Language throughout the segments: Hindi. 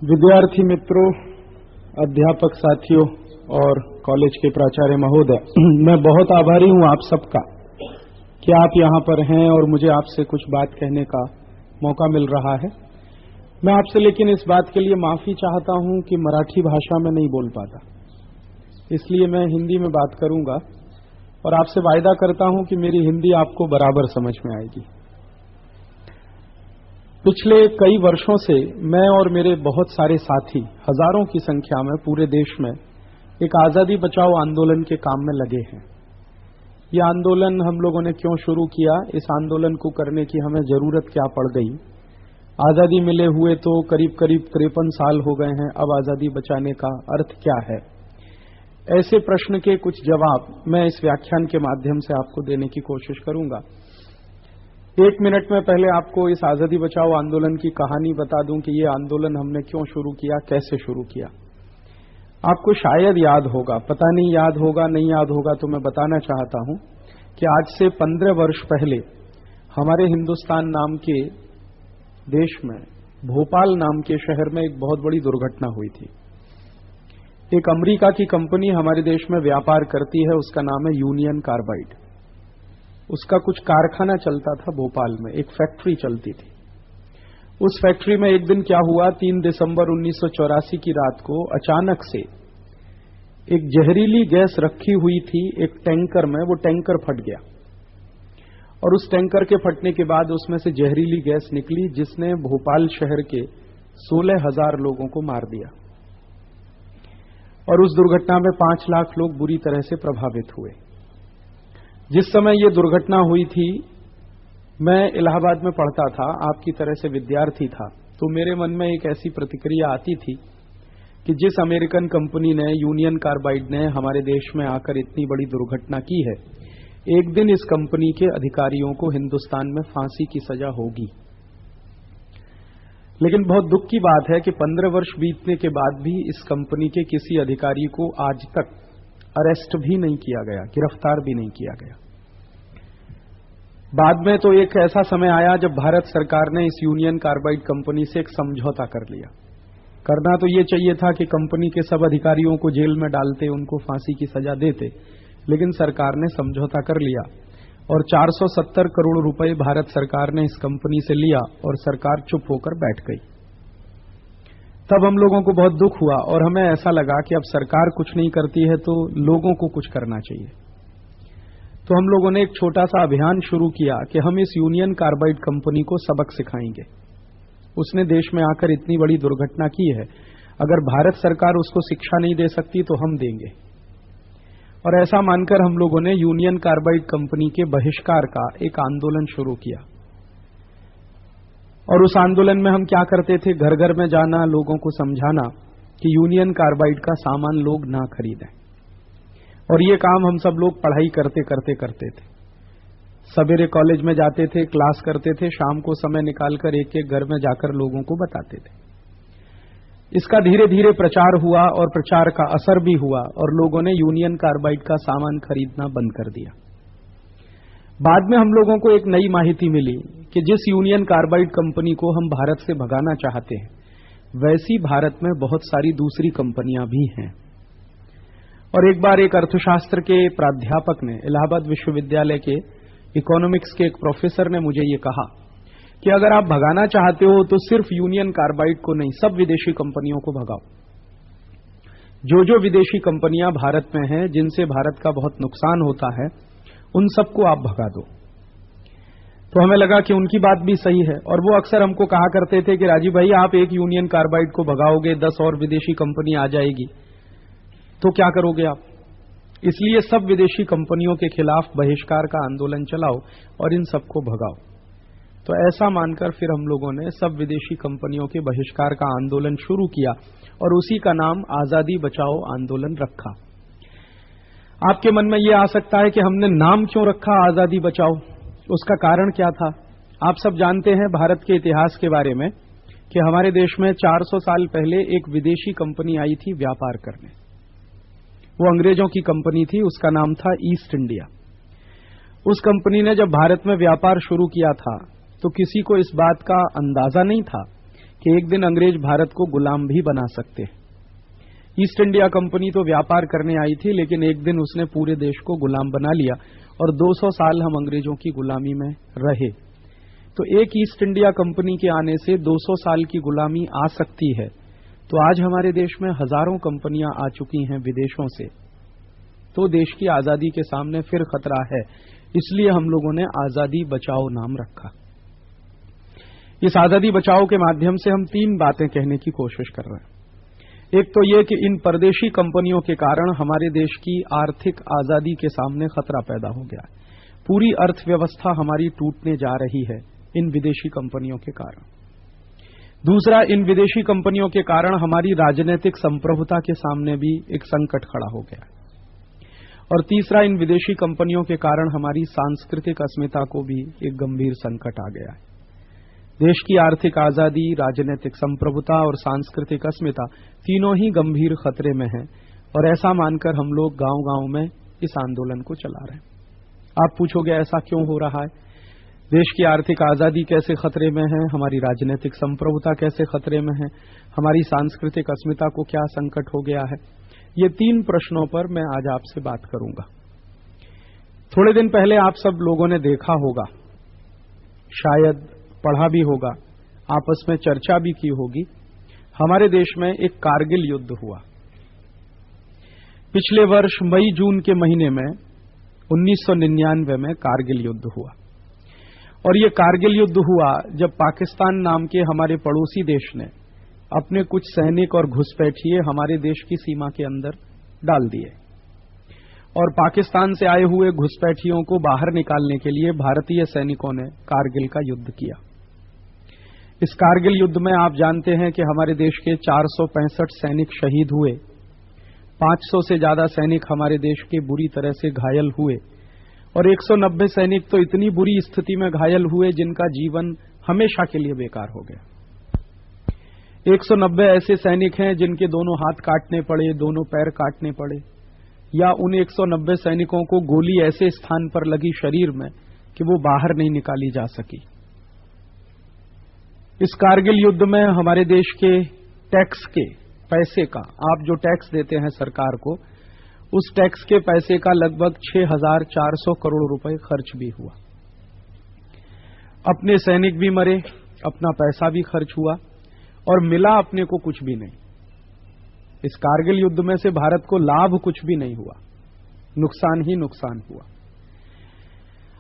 विद्यार्थी मित्रों, अध्यापक साथियों और कॉलेज के प्राचार्य महोदय, मैं बहुत आभारी हूं आप सबका कि आप यहां पर हैं और मुझे आपसे कुछ बात कहने का मौका मिल रहा है। मैं आपसे लेकिन इस बात के लिए माफी चाहता हूं कि मराठी भाषा में नहीं बोल पाता, इसलिए मैं हिंदी में बात करूंगा और आपसे वायदा करता हूं कि मेरी हिंदी आपको बराबर समझ में आएगी। पिछले कई वर्षों से मैं और मेरे बहुत सारे साथी हजारों की संख्या में पूरे देश में एक आजादी बचाओ आंदोलन के काम में लगे हैं। यह आंदोलन हम लोगों ने क्यों शुरू किया, इस आंदोलन को करने की हमें जरूरत क्या पड़ गई, आजादी मिले हुए तो करीब 53 साल हो गए हैं, अब आजादी बचाने का अर्थ क्या है, ऐसे प्रश्न के कुछ जवाब मैं इस व्याख्यान के माध्यम से आपको देने की कोशिश करूंगा। 1 मिनट में पहले आपको इस आजादी बचाओ आंदोलन की कहानी बता दूं कि ये आंदोलन हमने क्यों शुरू किया, कैसे शुरू किया। आपको शायद याद होगा, पता नहीं याद होगा नहीं याद होगा, तो मैं बताना चाहता हूं कि आज से 15 वर्ष पहले हमारे हिंदुस्तान नाम के देश में भोपाल नाम के शहर में एक बहुत बड़ी दुर्घटना हुई थी। एक अमेरिका की कंपनी हमारे देश में व्यापार करती है, उसका नाम है यूनियन कार्बाइड। उसका कुछ कारखाना चलता था भोपाल में, एक फैक्ट्री चलती थी। उस फैक्ट्री में एक दिन क्या हुआ, 3 दिसंबर 1984 की रात को अचानक से एक जहरीली गैस रखी हुई थी एक टैंकर में, वो टैंकर फट गया और उस टैंकर के फटने के बाद उसमें से जहरीली गैस निकली जिसने भोपाल शहर के 16,000 लोगों को मार दिया और उस दुर्घटना में 5 लाख लोग बुरी तरह से प्रभावित हुए। जिस समय ये दुर्घटना हुई थी मैं इलाहाबाद में पढ़ता था, आपकी तरह से विद्यार्थी था, तो मेरे मन में एक ऐसी प्रतिक्रिया आती थी कि जिस अमेरिकन कंपनी ने, यूनियन कार्बाइड ने हमारे देश में आकर इतनी बड़ी दुर्घटना की है, एक दिन इस कंपनी के अधिकारियों को हिंदुस्तान में फांसी की सजा होगी। लेकिन बहुत दुख की बात है कि 15 वर्ष बीतने के बाद भी इस कंपनी के किसी अधिकारी को आज तक अरेस्ट भी नहीं किया गया, गिरफ्तार भी नहीं किया गया। बाद में तो एक ऐसा समय आया जब भारत सरकार ने इस यूनियन कार्बाइड कंपनी से एक समझौता कर लिया। करना तो ये चाहिए था कि कंपनी के सब अधिकारियों को जेल में डालते, उनको फांसी की सजा देते, लेकिन सरकार ने समझौता कर लिया और 470 करोड़ रुपए भारत सरकार ने इस कंपनी से लिया और सरकार चुप होकर बैठ गई। तब हम लोगों को बहुत दुख हुआ और हमें ऐसा लगा कि अब सरकार कुछ नहीं करती है तो लोगों को कुछ करना चाहिए। तो हम लोगों ने एक छोटा सा अभियान शुरू किया कि हम इस यूनियन कार्बाइड कंपनी को सबक सिखाएंगे। उसने देश में आकर इतनी बड़ी दुर्घटना की है, अगर भारत सरकार उसको शिक्षा नहीं दे सकती तो हम देंगे। और ऐसा मानकर हम लोगों ने यूनियन कार्बाइड कंपनी के बहिष्कार का एक आंदोलन शुरू किया। और उस आंदोलन में हम क्या करते थे, घर घर में जाना, लोगों को समझाना कि यूनियन कार्बाइड का सामान लोग ना खरीदें। और ये काम हम सब लोग पढ़ाई करते करते थे। सवेरे कॉलेज में जाते थे, क्लास करते थे, शाम को समय निकालकर एक एक घर में जाकर लोगों को बताते थे। इसका धीरे धीरे प्रचार हुआ और प्रचार का असर भी हुआ और लोगों ने यूनियन कार्बाइड का सामान खरीदना बंद कर दिया। बाद में हम लोगों को एक नई माहिती मिली कि जिस यूनियन कार्बाइड कंपनी को हम भारत से भगाना चाहते हैं, वैसी भारत में बहुत सारी दूसरी कंपनियां भी हैं। और एक बार एक अर्थशास्त्र के प्राध्यापक ने, इलाहाबाद विश्वविद्यालय के इकोनॉमिक्स के एक प्रोफेसर ने मुझे ये कहा कि अगर आप भगाना चाहते हो तो सिर्फ यूनियन कार्बाइड को नहीं, सब विदेशी कंपनियों को भगाओ। जो जो विदेशी कंपनियां भारत में हैं, जिनसे भारत का बहुत नुकसान होता है, उन सबको आप भगा दो। तो हमें लगा कि उनकी बात भी सही है और वो अक्सर हमको कहा करते थे कि राजीव भाई, आप एक यूनियन कार्बाइड को भगाओगे, 10 और विदेशी कंपनी आ जाएगी, तो क्या करोगे आप? इसलिए सब विदेशी कंपनियों के खिलाफ बहिष्कार का आंदोलन चलाओ और इन सबको भगाओ। तो ऐसा मानकर फिर हम लोगों ने सब विदेशी कंपनियों के बहिष्कार का आंदोलन शुरू किया और उसी का नाम आजादी बचाओ आंदोलन रखा। आपके मन में यह आ सकता है कि हमने नाम क्यों रखा आजादी बचाओ, उसका कारण क्या था? आप सब जानते हैं भारत के इतिहास के बारे में कि हमारे देश में 400 साल पहले एक विदेशी कंपनी आई थी व्यापार करने। वो अंग्रेजों की कंपनी थी, उसका नाम था ईस्ट इंडिया। उस कंपनी ने जब भारत में व्यापार शुरू किया था तो किसी को इस बात का अंदाजा नहीं था कि एक दिन अंग्रेज भारत को गुलाम भी बना सकते हैं। ईस्ट इंडिया कंपनी तो व्यापार करने आई थी, लेकिन एक दिन उसने पूरे देश को गुलाम बना लिया और 200 साल हम अंग्रेजों की गुलामी में रहे। तो एक ईस्ट इंडिया कंपनी के आने से 200 साल की गुलामी आ सकती है, तो आज हमारे देश में हजारों कंपनियां आ चुकी हैं विदेशों से, तो देश की आजादी के सामने फिर खतरा है। इसलिए हम लोगों ने आजादी बचाओ नाम रखा। इस आजादी बचाओ के माध्यम से हम 3 बातें कहने की कोशिश कर रहे हैं। एक तो यह कि इन परदेशी कंपनियों के कारण हमारे देश की आर्थिक आजादी के सामने खतरा पैदा हो गया है। पूरी अर्थव्यवस्था हमारी टूटने जा रही है इन विदेशी कंपनियों के कारण। दूसरा, इन विदेशी कंपनियों के कारण हमारी राजनीतिक संप्रभुता के सामने भी एक संकट खड़ा हो गया है। और तीसरा, इन विदेशी कंपनियों के कारण हमारी सांस्कृतिक अस्मिता को भी एक गंभीर संकट आ गया है। देश की आर्थिक आजादी, राजनीतिक संप्रभुता और सांस्कृतिक अस्मिता तीनों ही गंभीर खतरे में हैं, और ऐसा मानकर हम लोग गांव-गांव में इस आंदोलन को चला रहे हैं। आप पूछोगे ऐसा क्यों हो रहा है? देश की आर्थिक आजादी कैसे खतरे में है, हमारी राजनीतिक संप्रभुता कैसे खतरे में है, हमारी सांस्कृतिक अस्मिता को क्या संकट हो गया है? ये 3 प्रश्नों पर मैं आज आपसे बात करूंगा। थोड़े दिन पहले आप सब लोगों ने देखा होगा, शायद पढ़ा भी होगा, आपस में चर्चा भी की होगी, हमारे देश में एक कारगिल युद्ध हुआ। पिछले वर्ष मई-जून के महीने में 1999 में कारगिल युद्ध हुआ। और ये कारगिल युद्ध हुआ जब पाकिस्तान नाम के हमारे पड़ोसी देश ने अपने कुछ सैनिक और घुसपैठिए हमारे देश की सीमा के अंदर डाल दिए, और पाकिस्तान से आए हुए घुसपैठियों को बाहर निकालने के लिए भारतीय सैनिकों ने कारगिल का युद्ध किया। इस कारगिल युद्ध में आप जानते हैं कि हमारे देश के 465 सैनिक शहीद हुए, 500 से ज्यादा सैनिक हमारे देश के बुरी तरह से घायल हुए, और 190 सैनिक तो इतनी बुरी स्थिति में घायल हुए जिनका जीवन हमेशा के लिए बेकार हो गया। 190 ऐसे सैनिक हैं जिनके दोनों हाथ काटने पड़े, दोनों पैर काटने पड़े, या उन 190 सैनिकों को गोली ऐसे स्थान पर लगी शरीर में कि वो बाहर नहीं निकाली जा सकी। इस कारगिल युद्ध में हमारे देश के टैक्स के पैसे का, आप जो टैक्स देते हैं सरकार को, उस टैक्स के पैसे का लगभग 6,400 करोड़ रुपए खर्च भी हुआ। अपने सैनिक भी मरे, अपना पैसा भी खर्च हुआ, और मिला अपने को कुछ भी नहीं। इस कारगिल युद्ध में से भारत को लाभ कुछ भी नहीं हुआ, नुकसान ही नुकसान हुआ।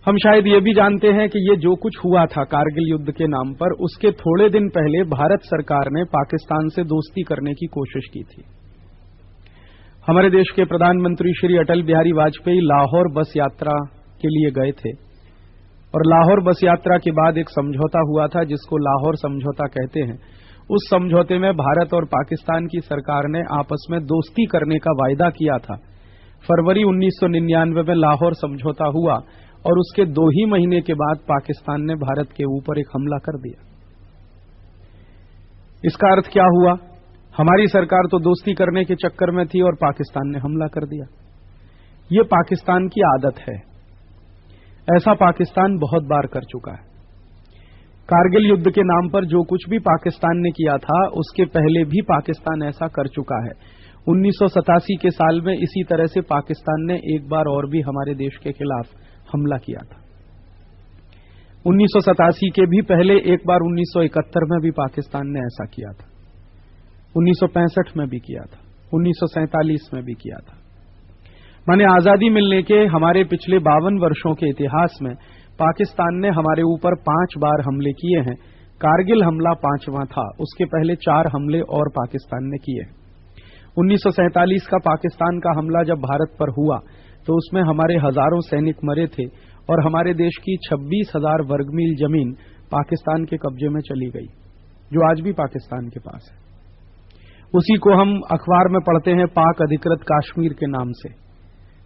हम शायद ये भी जानते हैं कि ये जो कुछ हुआ था कारगिल युद्ध के नाम पर, उसके थोड़े दिन पहले भारत सरकार ने पाकिस्तान से दोस्ती करने की कोशिश की थी। हमारे देश के प्रधानमंत्री श्री अटल बिहारी वाजपेयी लाहौर बस यात्रा के लिए गए थे, और लाहौर बस यात्रा के बाद एक समझौता हुआ था जिसको लाहौर समझौता कहते हैं। उस समझौते में भारत और पाकिस्तान की सरकार ने आपस में दोस्ती करने का वायदा किया था। फरवरी 1999 में लाहौर समझौता हुआ, और उसके 2 ही महीने के बाद पाकिस्तान ने भारत के ऊपर एक हमला कर दिया। इसका अर्थ क्या हुआ? हमारी सरकार तो दोस्ती करने के चक्कर में थी और पाकिस्तान ने हमला कर दिया। ये पाकिस्तान की आदत है, ऐसा पाकिस्तान बहुत बार कर चुका है। कारगिल युद्ध के नाम पर जो कुछ भी पाकिस्तान ने किया था, उसके पहले भी पाकिस्तान ऐसा कर चुका है। 1987 के साल में इसी तरह से पाकिस्तान ने एक बार और भी हमारे देश के खिलाफ हमला किया था। 1987 के भी पहले एक बार 1971 में भी पाकिस्तान ने ऐसा किया था, 1965 में भी किया था, 1947 में भी किया था। माने आजादी मिलने के हमारे पिछले 52 वर्षों के इतिहास में पाकिस्तान ने हमारे ऊपर 5 बार हमले किए हैं। कारगिल हमला 5वां था, उसके पहले 4 हमले और पाकिस्तान ने किए। 1947 का पाकिस्तान का हमला जब भारत पर हुआ तो उसमें हमारे हजारों सैनिक मरे थे, और हमारे देश की 26,000 वर्गमील जमीन पाकिस्तान के कब्जे में चली गई, जो आज भी पाकिस्तान के पास है। उसी को हम अखबार में पढ़ते हैं पाक अधिकृत कश्मीर के नाम से।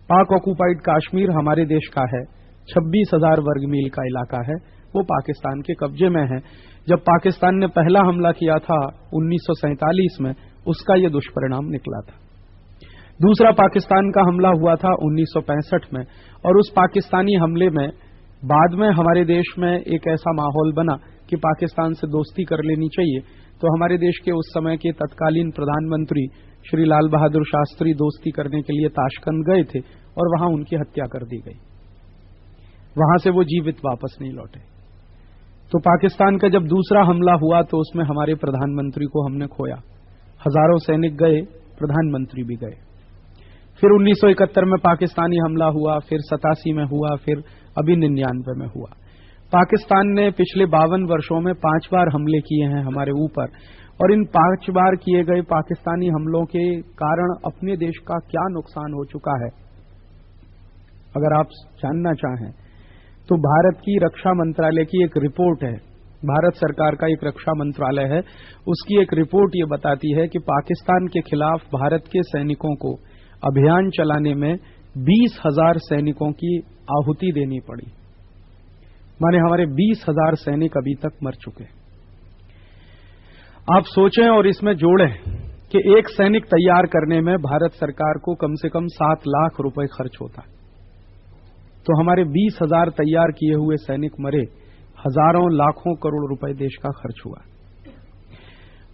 पाक ऑक्युपाइड कश्मीर हमारे देश का है, 26,000 वर्गमील का इलाका है, वो पाकिस्तान के कब्जे में है। जब पाकिस्तान ने पहला हमला किया था 1947 में, उसका ये दुष्परिणाम निकला था। दूसरा पाकिस्तान का हमला हुआ था 1965 में, और उस पाकिस्तानी हमले में बाद में हमारे देश में एक ऐसा माहौल बना कि पाकिस्तान से दोस्ती कर लेनी चाहिए, तो तो हमारे देश के उस समय के तत्कालीन प्रधानमंत्री श्री लाल बहादुर शास्त्री दोस्ती करने के लिए ताशकंद गए थे और वहां उनकी हत्या कर दी गई। वहां से वो जीवित वापस नहीं लौटे। तो पाकिस्तान का जब दूसरा हमला हुआ तो उसमें हमारे प्रधानमंत्री को हमने खोया। हजारों सैनिक गए, प्रधानमंत्री भी गए। फिर 1971 में पाकिस्तानी हमला हुआ, फिर 87 में हुआ, फिर अभी 99 में हुआ। पाकिस्तान ने पिछले 52 वर्षों में 5 बार हमले किए हैं हमारे ऊपर, और इन 5 बार किए गए पाकिस्तानी हमलों के कारण अपने देश का क्या नुकसान हो चुका है, अगर आप जानना चाहें तो भारत की रक्षा मंत्रालय की एक रिपोर्ट है, भारत सरकार का एक रक्षा मंत्रालय है, उसकी एक रिपोर्ट ये बताती है कि पाकिस्तान के खिलाफ भारत के सैनिकों को अभियान चलाने में 20,000 सैनिकों की आहुति देनी पड़ी। माने हमारे 20,000 सैनिक अभी तक मर चुके। आप सोचें और इसमें जोड़ें कि एक सैनिक तैयार करने में भारत सरकार को कम से कम 7 लाख रुपए खर्च होता है। तो हमारे 20,000 तैयार किए हुए सैनिक मरे, हजारों लाखों करोड़ रुपए देश का खर्च हुआ।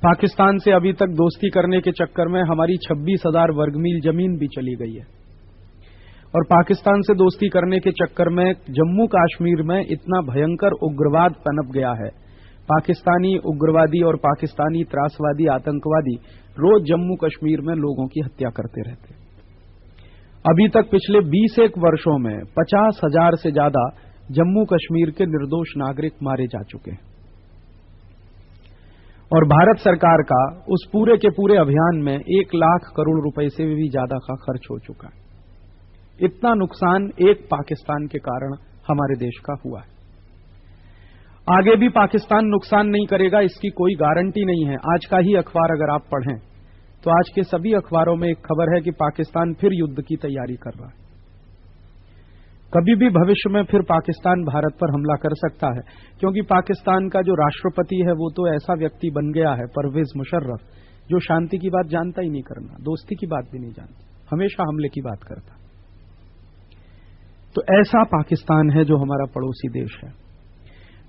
पाकिस्तान से अभी तक दोस्ती करने के चक्कर में हमारी 26,000 वर्गमील जमीन भी चली गई है, और पाकिस्तान से दोस्ती करने के चक्कर में जम्मू कश्मीर में इतना भयंकर उग्रवाद पनप गया है। पाकिस्तानी उग्रवादी और पाकिस्तानी त्रासवादी आतंकवादी रोज जम्मू कश्मीर में लोगों की हत्या करते रहते। अभी तक पिछले 20 वर्षों में 50,000 से ज्यादा जम्मू कश्मीर के निर्दोष नागरिक मारे जा चुके हैं, और भारत सरकार का उस पूरे के पूरे अभियान में 1 लाख करोड़ रुपए से भी ज्यादा का खर्च हो चुका है। इतना नुकसान एक पाकिस्तान के कारण हमारे देश का हुआ है। आगे भी पाकिस्तान नुकसान नहीं करेगा, इसकी कोई गारंटी नहीं है। आज का ही अखबार अगर आप पढ़ें तो आज के सभी अखबारों में एक खबर है कि पाकिस्तान फिर युद्ध की तैयारी कर रहा है। कभी भी भविष्य में फिर पाकिस्तान भारत पर हमला कर सकता है, क्योंकि पाकिस्तान का जो राष्ट्रपति है वो तो ऐसा व्यक्ति बन गया है, परवेज मुशर्रफ, जो शांति की बात जानता ही नहीं, करना दोस्ती की बात भी नहीं जानता, हमेशा हमले की बात करता। तो ऐसा पाकिस्तान है जो हमारा पड़ोसी देश है।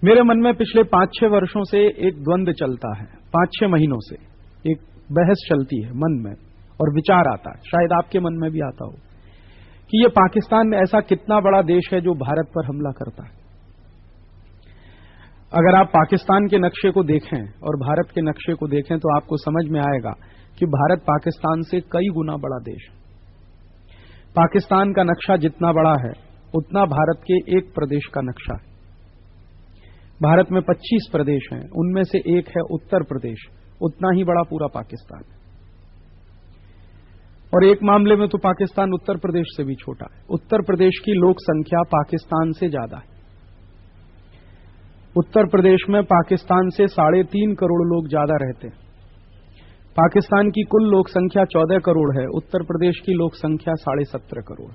मेरे मन में पिछले 5-6 वर्षों से एक द्वंद्व चलता है, 5-6 महीनों से एक बहस चलती है मन में, और विचार आता है, शायद आपके मन में भी आता हो, कि ये पाकिस्तान ऐसा कितना बड़ा देश है जो भारत पर हमला करता है। अगर आप पाकिस्तान के नक्शे को देखें और भारत के नक्शे को देखें तो आपको समझ में आएगा कि भारत पाकिस्तान से कई गुना बड़ा देश है। पाकिस्तान का नक्शा जितना बड़ा है उतना भारत के एक प्रदेश का नक्शा है। भारत में 25 प्रदेश हैं, उनमें से एक है उत्तर प्रदेश, उतना ही बड़ा पूरा पाकिस्तान है। और एक मामले में तो पाकिस्तान उत्तर प्रदेश से भी छोटा है। उत्तर प्रदेश की लोक संख्या पाकिस्तान से ज्यादा है। उत्तर प्रदेश में पाकिस्तान से 3.5 करोड़ लोग ज्यादा रहते हैं। पाकिस्तान की कुल लोक संख्या 14 करोड़ है, उत्तर प्रदेश की लोक संख्या 17.5 करोड़।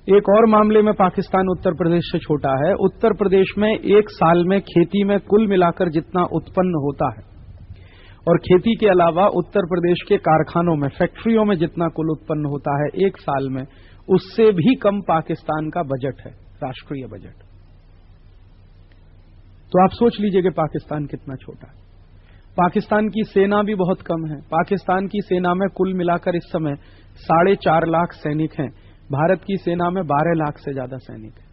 एक और मामले में पाकिस्तान उत्तर प्रदेश से छोटा है। उत्तर प्रदेश में एक साल में खेती में कुल मिलाकर जितना उत्पन्न होता है, और खेती के अलावा उत्तर प्रदेश के कारखानों में, फैक्ट्रियों में जितना कुल उत्पन्न होता है एक साल में, उससे भी कम पाकिस्तान का बजट है, राष्ट्रीय बजट। तो आप सोच लीजिए कि पाकिस्तान कितना छोटा है। पाकिस्तान की सेना भी बहुत कम है। पाकिस्तान की सेना में कुल मिलाकर इस समय 4.5 लाख सैनिक हैं। भारत की सेना में 12 लाख से ज्यादा सैनिक हैं।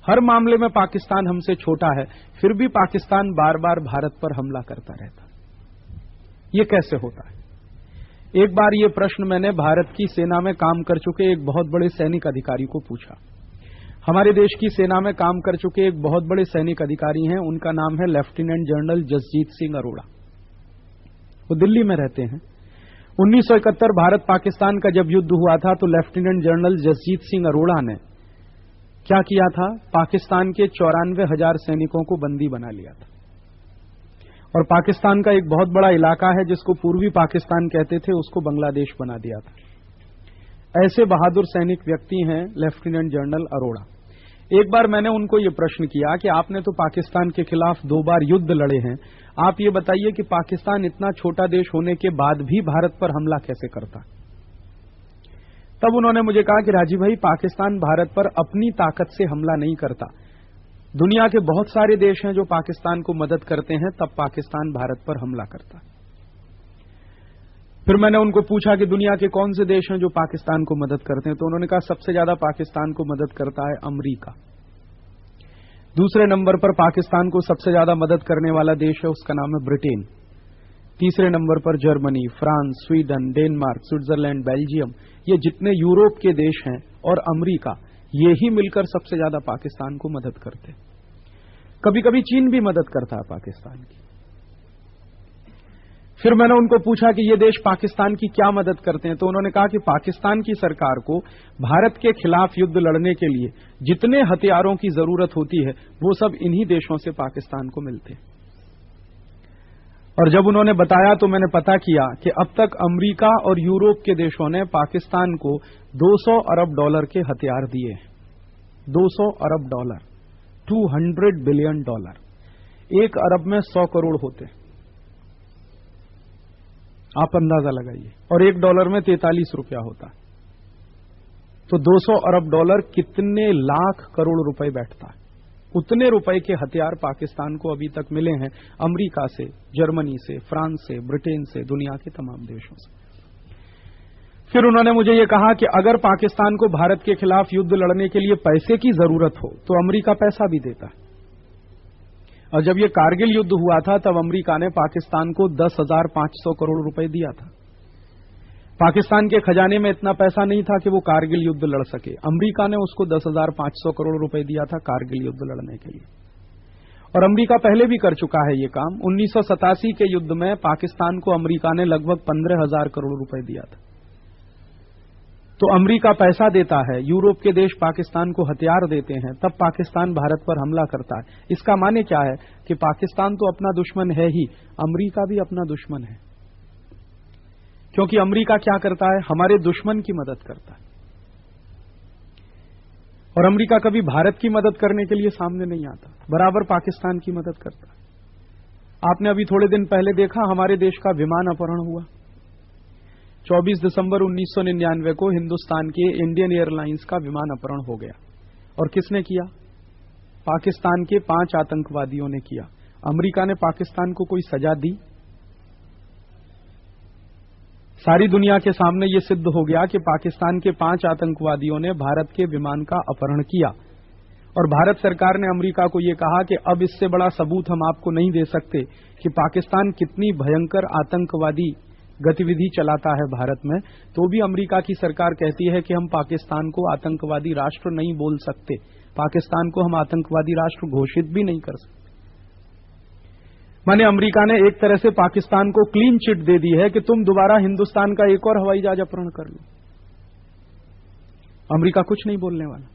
हर मामले में पाकिस्तान हमसे छोटा है, फिर भी पाकिस्तान बार बार भारत पर हमला करता रहता है। ये कैसे होता है? एक बार ये प्रश्न मैंने भारत की सेना में काम कर चुके एक बहुत बड़े सैनिक अधिकारी को पूछा। हमारे देश की सेना में काम कर चुके एक बहुत बड़े सैनिक अधिकारी हैं, उनका नाम है लेफ्टिनेंट जनरल जसजीत सिंह अरोड़ा। वो दिल्ली में रहते हैं। 1971 भारत पाकिस्तान का जब युद्ध हुआ था तो लेफ्टिनेंट जनरल जसजीत सिंह अरोड़ा ने क्या किया था? पाकिस्तान के 94,000 सैनिकों को बंदी बना लिया था, और पाकिस्तान का एक बहुत बड़ा इलाका है जिसको पूर्वी पाकिस्तान कहते थे, उसको बांग्लादेश बना दिया था। ऐसे बहादुर सैनिक व्यक्ति हैं लेफ्टिनेंट जनरल अरोड़ा। एक बार मैंने उनको ये प्रश्न किया कि आपने तो पाकिस्तान के खिलाफ 2 बार युद्ध लड़े हैं, आप ये बताइए कि पाकिस्तान इतना छोटा देश होने के बाद भी भारत पर हमला कैसे करता? तब उन्होंने मुझे कहा कि राजीव भाई, पाकिस्तान भारत पर अपनी ताकत से हमला नहीं करता, दुनिया के बहुत सारे देश हैं जो पाकिस्तान को मदद करते हैं, तब पाकिस्तान भारत पर हमला करता है। फिर मैंने उनको पूछा कि दुनिया के कौन से देश हैं जो पाकिस्तान को मदद करते हैं, तो उन्होंने कहा सबसे ज्यादा पाकिस्तान को मदद करता है अमेरिका। दूसरे नंबर पर पाकिस्तान को सबसे ज्यादा मदद करने वाला देश है, उसका नाम है ब्रिटेन। तीसरे नंबर पर Germany, France, Sweden, Denmark, Switzerland, Belgium, ये जितने यूरोप के देश हैं और अमेरिका, ये ही मिलकर सबसे ज्यादा पाकिस्तान को मदद करते हैं। कभी कभी चीन भी मदद करता है पाकिस्तान की। फिर मैंने उनको पूछा कि ये देश पाकिस्तान की क्या मदद करते हैं, तो उन्होंने कहा कि पाकिस्तान की सरकार को भारत के खिलाफ युद्ध लड़ने के लिए जितने हथियारों की जरूरत होती है वो सब इन्हीं देशों से पाकिस्तान को मिलते हैं। और जब उन्होंने बताया तो मैंने पता किया कि अब तक अमेरिका और यूरोप के देशों ने पाकिस्तान को 200 अरब डॉलर के हथियार दिए हैं। 200 अरब डॉलर, 200 बिलियन डॉलर। 1 अरब में 100 करोड़ होते, आप अंदाजा लगाइए, और $1 में 43 रुपया होता। तो 200 अरब डॉलर कितने लाख करोड़ रुपए बैठता है। उतने रुपए के हथियार पाकिस्तान को अभी तक मिले हैं अमेरिका से, जर्मनी से, फ्रांस से, ब्रिटेन से, दुनिया के तमाम देशों से। फिर उन्होंने मुझे ये कहा कि अगर पाकिस्तान को भारत के खिलाफ युद्ध लड़ने के लिए पैसे की जरूरत हो तो अमेरिका पैसा भी देता है। और जब ये कारगिल युद्ध हुआ था तब अमेरिका ने पाकिस्तान को 10,500 करोड़ रुपए दिया था। पाकिस्तान के खजाने में इतना पैसा नहीं था कि वो कारगिल युद्ध लड़ सके। अमेरिका ने उसको 10,500 करोड़ रुपए दिया था कारगिल युद्ध लड़ने के लिए। और अमेरिका पहले भी कर चुका है ये काम। 1987 के युद्ध में पाकिस्तान को अमेरिका ने लगभग 15,000 करोड़ रुपए दिया था। तो अमेरिका पैसा देता है, यूरोप के देश पाकिस्तान को हथियार देते हैं, तब पाकिस्तान भारत पर हमला करता है। इसका माने क्या है कि पाकिस्तान तो अपना दुश्मन है ही, अमेरिका भी अपना दुश्मन है। क्योंकि अमेरिका क्या करता है, हमारे दुश्मन की मदद करता है। और अमेरिका कभी भारत की मदद करने के लिए सामने नहीं आता, बराबर पाकिस्तान की मदद करता है। आपने अभी थोड़े दिन पहले देखा हमारे देश का विमान अपहरण हुआ। 24 दिसंबर 1999 को हिंदुस्तान के इंडियन एयरलाइंस का विमान अपहरण हो गया। और किसने किया? पाकिस्तान के 5 आतंकवादियों ने किया। अमेरिका ने पाकिस्तान को कोई सजा दी? सारी दुनिया के सामने यह सिद्ध हो गया कि पाकिस्तान के 5 आतंकवादियों ने भारत के विमान का अपहरण किया। और भारत सरकार ने अमेरिका को यह कहा कि अब इससे बड़ा सबूत हम आपको नहीं दे सकते कि पाकिस्तान कितनी भयंकर आतंकवादी गतिविधि चलाता है भारत में, तो भी अमेरिका की सरकार कहती है कि हम पाकिस्तान को आतंकवादी राष्ट्र नहीं बोल सकते, पाकिस्तान को हम आतंकवादी राष्ट्र घोषित भी नहीं कर सकते। माने अमेरिका ने एक तरह से पाकिस्तान को क्लीन चिट दे दी है कि तुम दोबारा हिंदुस्तान का एक और हवाई जहाज अपहरण कर लो। अमेरिका कुछ नहीं बोलने वाला।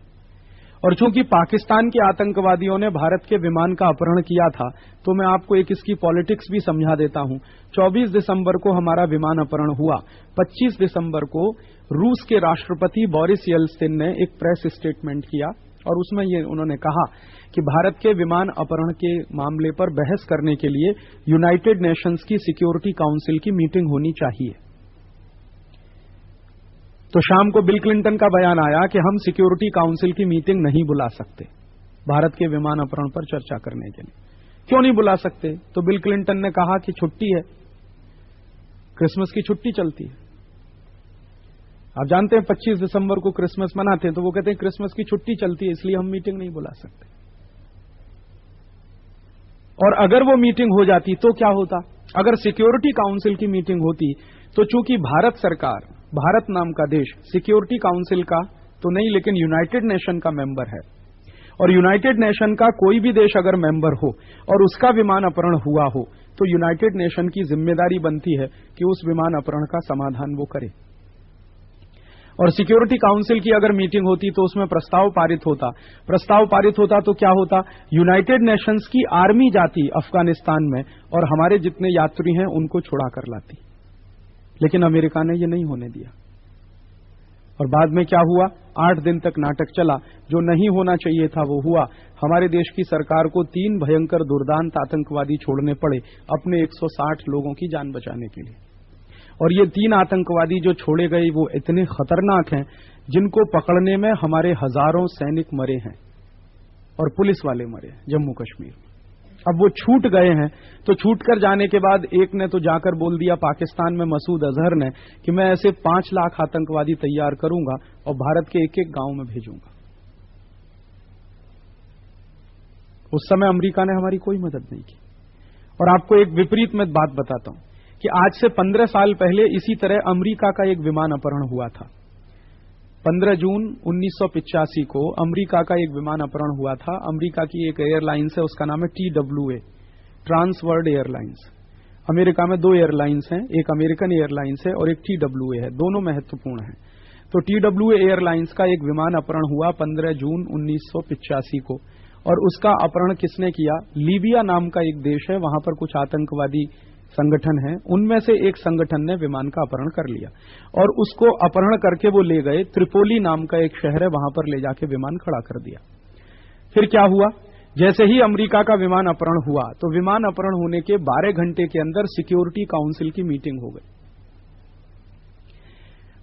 और चूंकि पाकिस्तान के आतंकवादियों ने भारत के विमान का अपहरण किया था, तो मैं आपको एक इसकी पॉलिटिक्स भी समझा देता हूं। 24 दिसंबर को हमारा विमान अपहरण हुआ। 25 दिसंबर को रूस के राष्ट्रपति बोरिस येल्त्सिन ने एक प्रेस स्टेटमेंट किया और उसमें ये उन्होंने कहा कि भारत के विमान अपहरण के मामले पर बहस करने के लिए यूनाइटेड नेशंस की सिक्योरिटी काउंसिल की मीटिंग होनी चाहिए। तो शाम को बिल क्लिंटन का बयान आया कि हम सिक्योरिटी काउंसिल की मीटिंग नहीं बुला सकते भारत के विमान अपहरण पर चर्चा करने के लिए। क्यों नहीं बुला सकते? तो बिल क्लिंटन ने कहा कि छुट्टी है, क्रिसमस की छुट्टी चलती है। आप जानते हैं 25 दिसंबर को क्रिसमस मनाते हैं, तो वो कहते हैं क्रिसमस की छुट्टी चलती है इसलिए हम मीटिंग नहीं बुला सकते। और अगर वो मीटिंग हो जाती तो क्या होता? अगर सिक्योरिटी काउंसिल की मीटिंग होती तो चूंकि भारत सरकार, भारत नाम का देश सिक्योरिटी काउंसिल का तो नहीं लेकिन यूनाइटेड नेशन का मेंबर है, और यूनाइटेड नेशन का कोई भी देश अगर मेंबर हो और उसका विमान अपहरण हुआ हो तो यूनाइटेड नेशन की जिम्मेदारी बनती है कि उस विमान अपहरण का समाधान वो करे। और सिक्योरिटी काउंसिल की अगर मीटिंग होती तो उसमें प्रस्ताव पारित होता। प्रस्ताव पारित होता तो क्या होता? यूनाइटेड नेशंस की आर्मी जाती अफगानिस्तान में और हमारे जितने यात्री हैं उनको छुड़ा कर लाती। लेकिन अमेरिका ने ये नहीं होने दिया। और बाद में क्या हुआ? 8 दिन तक नाटक चला। जो नहीं होना चाहिए था वो हुआ। हमारे देश की सरकार को 3 भयंकर दुर्दांत आतंकवादी छोड़ने पड़े अपने 160 लोगों की जान बचाने के लिए। और ये 3 आतंकवादी जो छोड़े गए वो इतने खतरनाक हैं जिनको पकड़ने में हमारे हजारों सैनिक मरे हैं। और पुलिस वाले मरे जम्मू कश्मीर। अब वो छूट गए हैं, तो छूट कर जाने के बाद एक ने तो जाकर बोल दिया पाकिस्तान में, मसूद अजहर ने, कि मैं ऐसे 5 लाख आतंकवादी तैयार करूंगा और भारत के एक एक गांव में भेजूंगा। उस समय अमेरिका ने हमारी कोई मदद नहीं की। और आपको एक विपरीत में बात बताता हूं कि आज से 15 साल पहले इसी तरह अमेरिका का एक विमान अपहरण हुआ था। 15 जून 1985 को अमेरिका का एक विमान अपहरण हुआ था। अमेरिका की एक एयरलाइंस है, उसका नाम है TWA, Trans World Airlines. America में 2 एयरलाइंस हैं, एक अमेरिकन एयरलाइंस है और एक TWA है, दोनों महत्वपूर्ण हैं। तो TWA एयरलाइंस का एक विमान अपहरण हुआ 15 जून 1985 को, और उसका अपहरण किसने किया? लीबिया नाम का एक देश है, वहां पर कुछ आतंकवादी संगठन हैं, उनमें से एक संगठन ने विमान का अपहरण कर लिया और उसको अपहरण करके वो ले गए त्रिपोली नाम का एक शहर है, वहां पर ले जाके विमान खड़ा कर दिया। फिर क्या हुआ? जैसे ही अमेरिका का विमान अपहरण हुआ तो विमान अपहरण होने के 12 घंटे के अंदर सिक्योरिटी काउंसिल की मीटिंग हो गई।